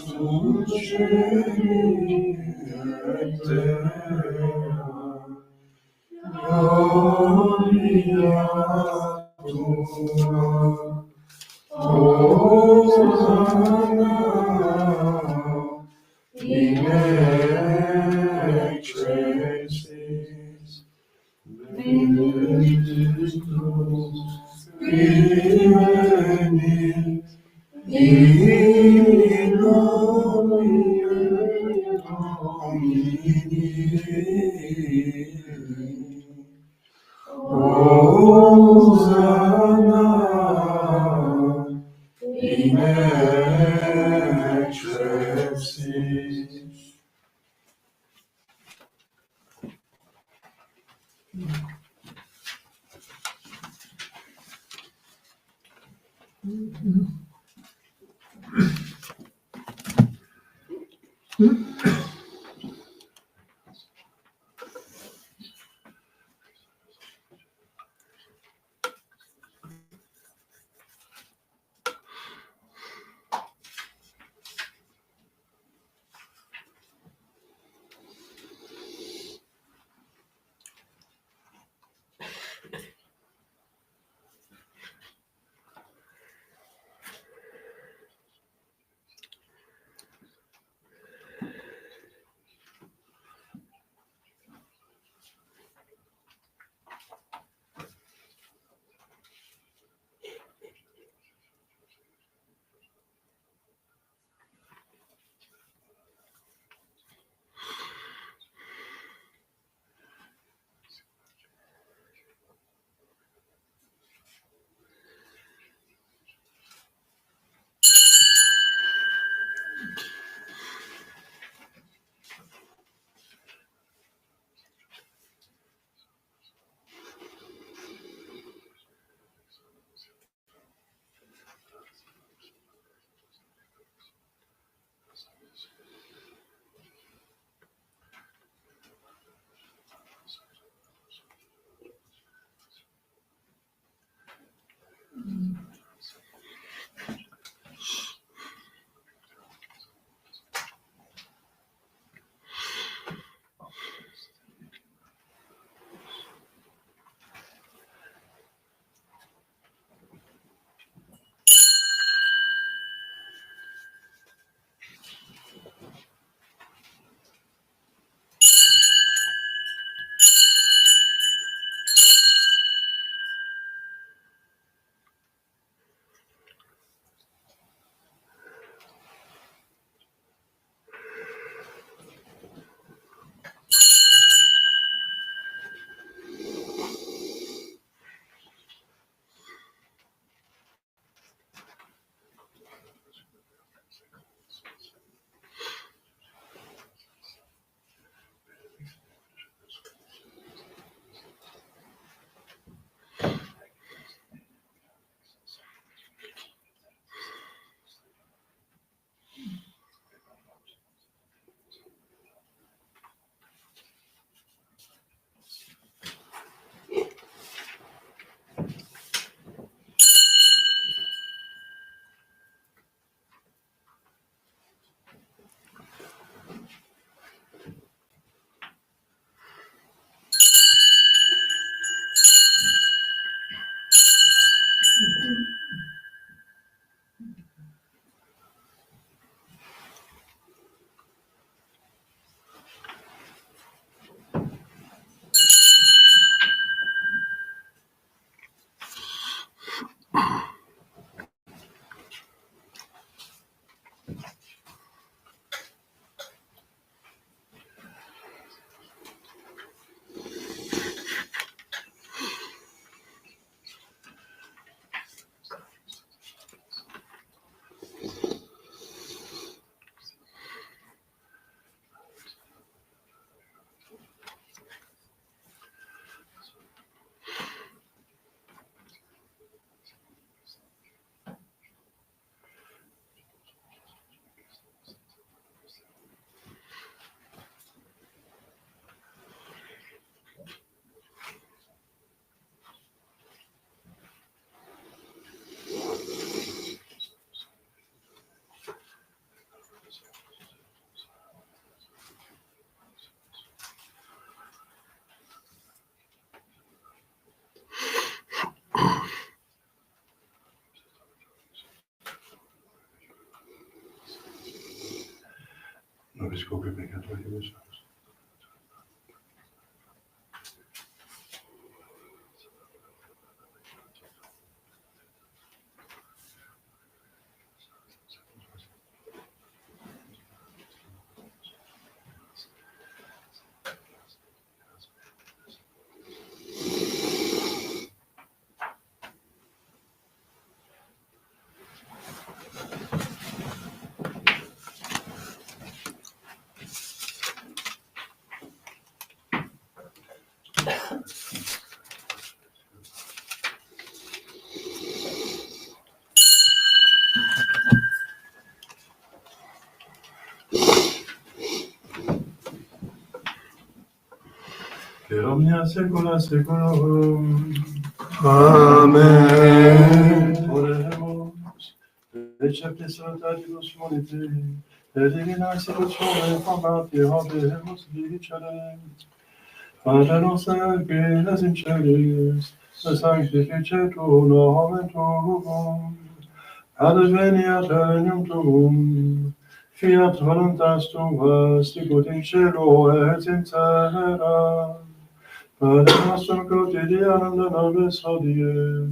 succedi et terra, gloria tua, Hosanna in excelsis, benedictus venit in nomine Domini. Hosanna in excelsis. pauvres pécatori, per omnia saecula saeculorum. Amen. Oremus, recepte salutatibus monite, et divina salutione formati habemus dicere. Pater noster, qui es in celis, sanctificetur nomen tuum, adveniat regnum tuum, fiat voluntas tua, sicut in cielo et in terra. Pater nostrum quotidianum da nobis hodie,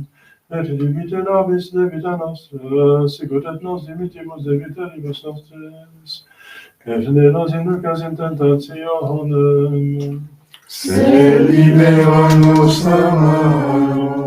et dimitte nobis debita nostra, sicut et nos dimittimus debiteribus nostris, et ne nos inducas in tentationem, Se libera-nos a malo.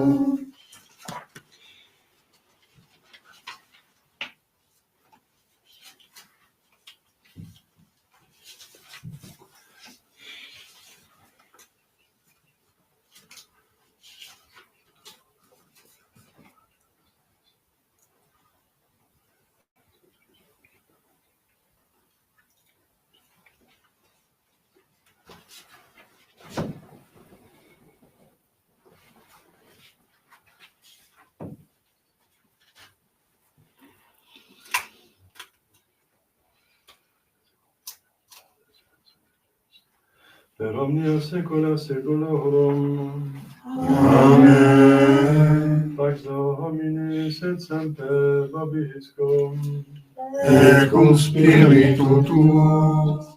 per omnia saecula saeculorum. Amen. Pax Domini et semper vobiscum. Et cum spiritu tuo.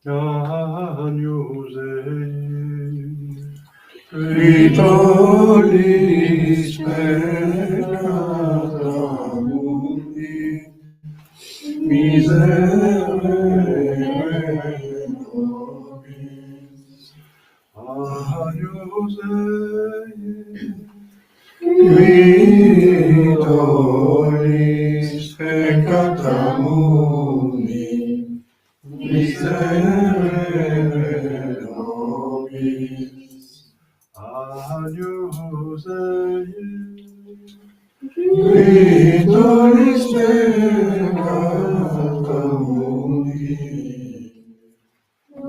Agnus Dei, Qui tollis peccata mundi, miserere nobis. Agnus Dei, Qui tollis peccata mundi, miserere nobis. Agnus Dei, Qui tollis peccata mundi,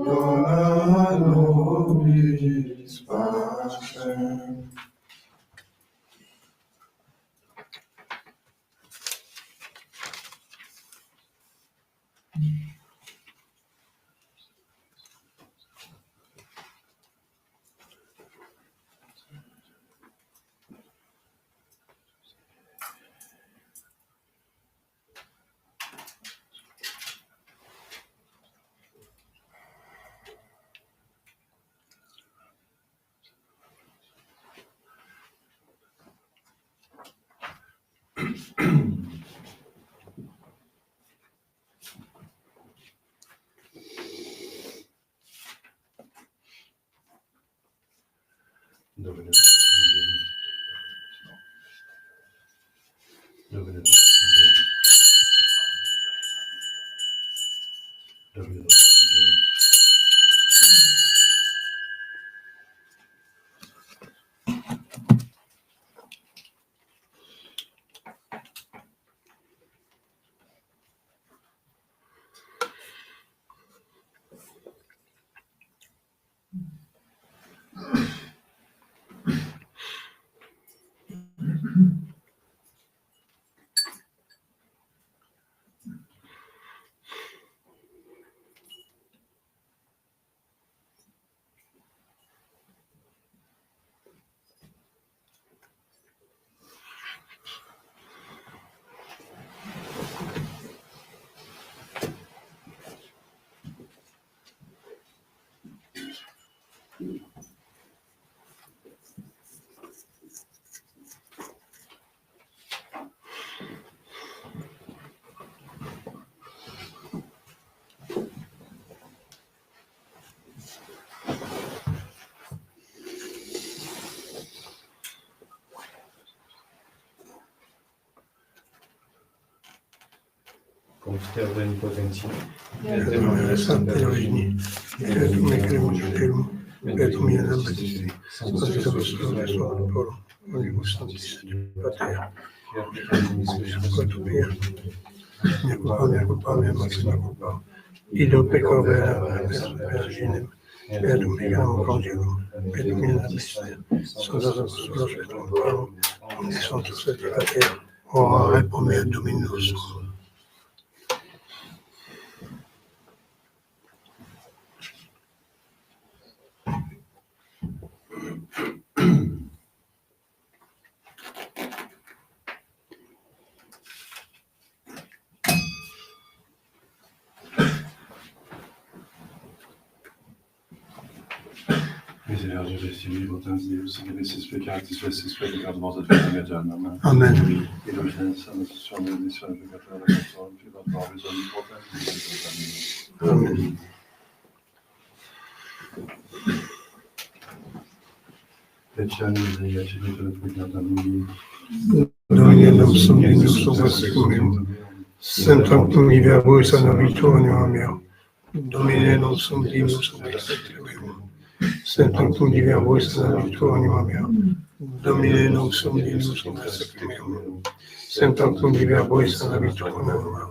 dona nobis pacem. Domine Domine Domine Pour mystère omnipotentie, Nella Santa Vergine, come cremo Temo, per mia la battesimo, Santo Apostolo Solo Polo, Omnibus Sanctis, Pater, quanto mia culpa, mia massima culpa, Ido pecco vera, Vergine, per me congiuro, per mia la mistère, Santo Apostolo Solo Polo, Omnibus Sanctis, Pater, ora et pro mea Dominus. Miserere Christi, potens Deus, in evisis peccatis, vestis peccatus, et vita aeternam. Amen. Indulgenza, necessione, missione, peccatore, persone, fiat nobis, omnipotens, Amen. Eccenis Dei, eccenis peccatum, Domine nostrum, Deus voscum, Sanctum verbis annabitur anima mea. Domine nostrum, Deus voscum, Sanctum verbis annabitur anima mea. Domine nostrum, Deus voscum, Sanctum verbis annabitur anima mea.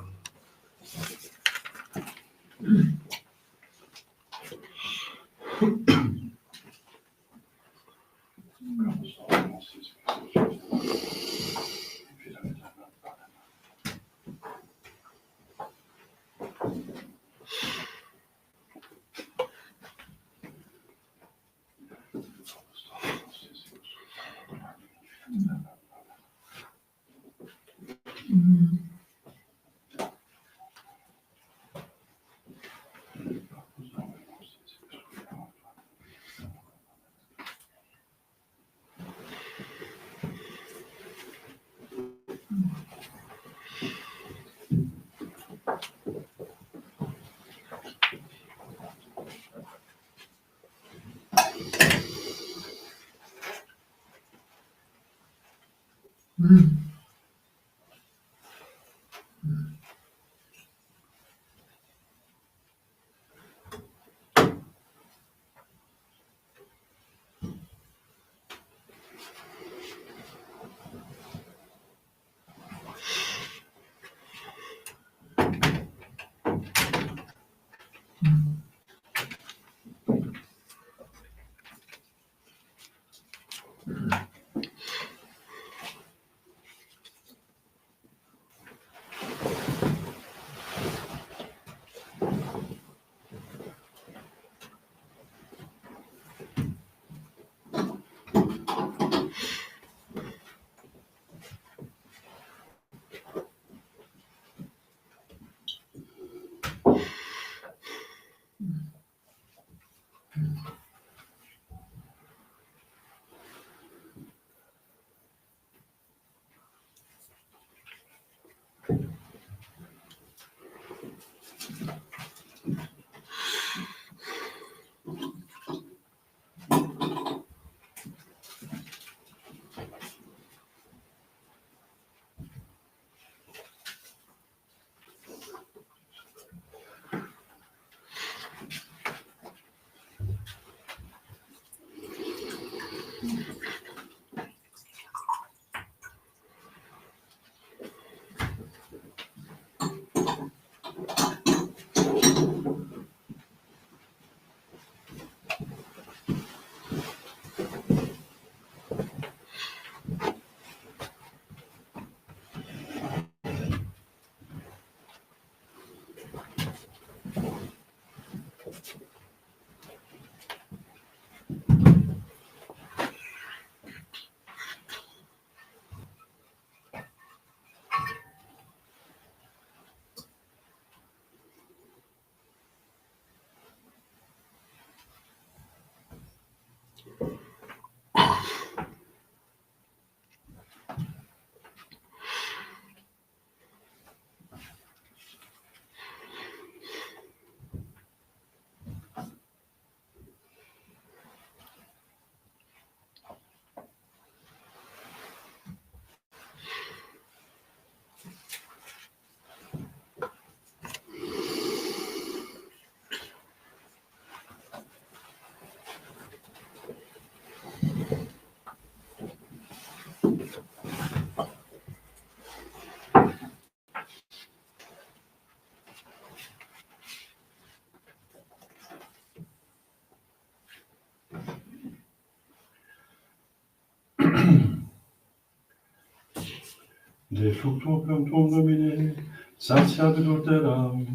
De fructum domine, satiabitur terram,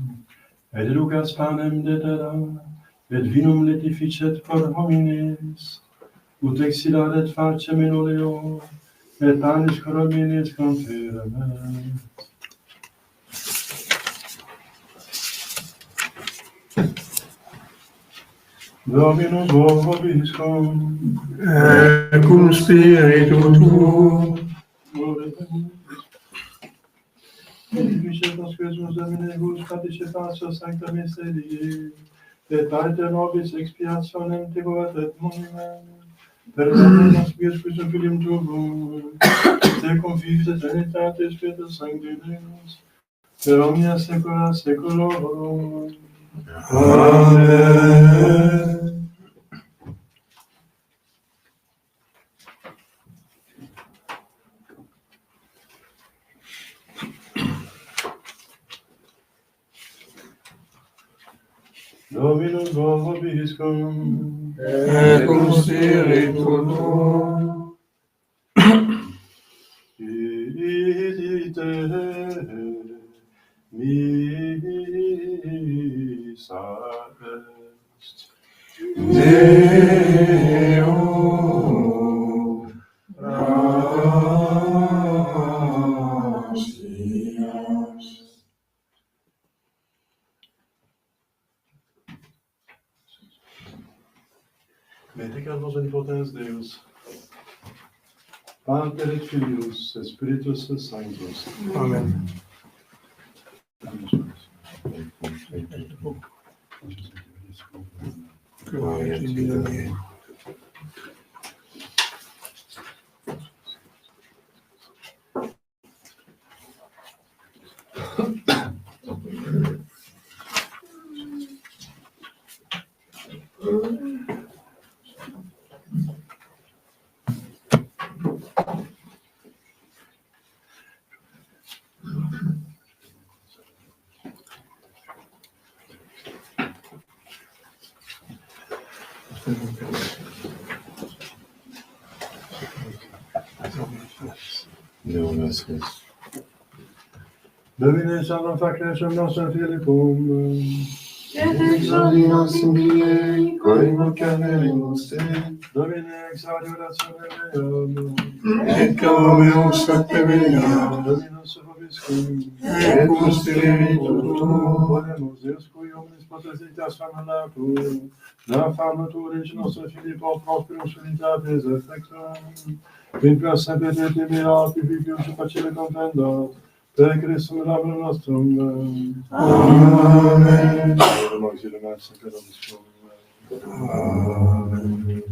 et educas panem de terra, et vinum letificet per homines, ut exilaret facem in oleo, et panis coraminis conferemet. Dominus vobiscum, et cum spiritu tuo, Benedictus Christus Dominus participatio sancta miserie, et aete nobis expiationem tegoat et monument, per nos Christus Christus Filium tuum, te confides eternitatis Spiritus Sancti Deus, per omnia saecula saeculorum. Amen. Dominus vobiscum, Et cum spiritu tuo, Idite missa est. Deo gratias. Benedicat vos omnipotens Deus, Pater et Filius, et Spiritus Sanctus. Amen. Gloria ti Dio. Domine salvam facem nostrum Philippum, Et exaudimus in die, quae caneremus te, Domine exaudi orationem meam, Et caveus activia, Dominus vobiscum, et cum spiritu tuo, Oremus Deus cui omnis potentitas famulatur, da famatur in nostro Filippo prosperus unitatis effectum, in pressa petete mea vivius facile contendat, per Christum labrum nostrum. Amen. Amen. Amen.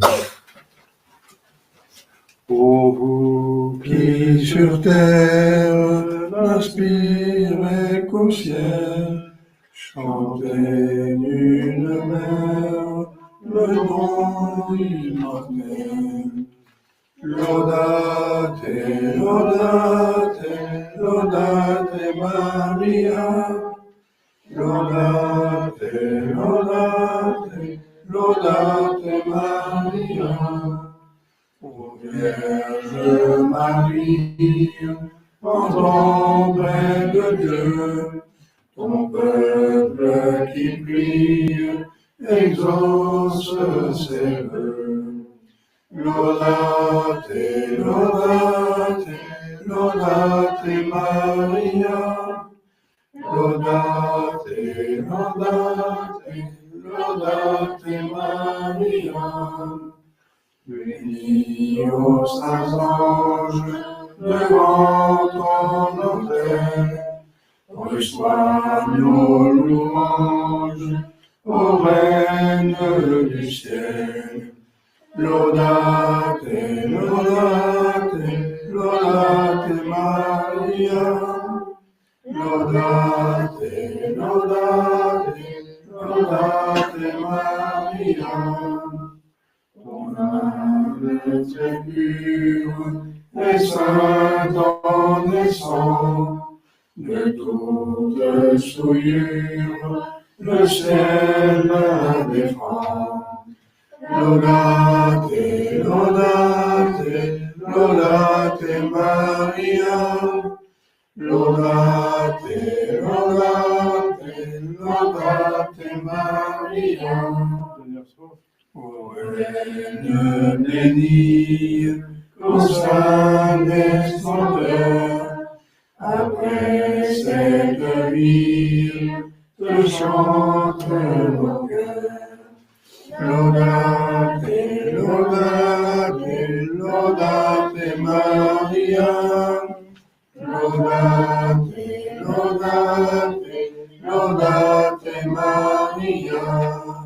Ô vous Qui sur terre n'aspire qu'au ciel, chantez d'une mer le nom immortel. Laudate, laudate, laudate Maria. Laudate, laudate, laudate Maria. Ô Vierge Marie, entends de Dieu, ton peuple qui prie, exauce ses vœux. Laudate, laudate, laudate Maria. Laudate, laudate, laudate Maria. Unis aux saints anges, devant ton autel, reçois nos louanges, ô Reine du ciel. Laudate, laudate, laudate Maria. Laudate, laudate, laudate Maria. Ton âme est très pure et sainte en naissant, de toute souillure, le ciel la défend. Laudate, laudate, laudate Maria. lodate, lodate, lodate Maria. Dernière strophe. Ô reine bénie, au sein des splendeurs, après cette vie, te chante nos cœurs. Lodate, lodate, lodate Maria. Lodate, lodate, lodate Maria.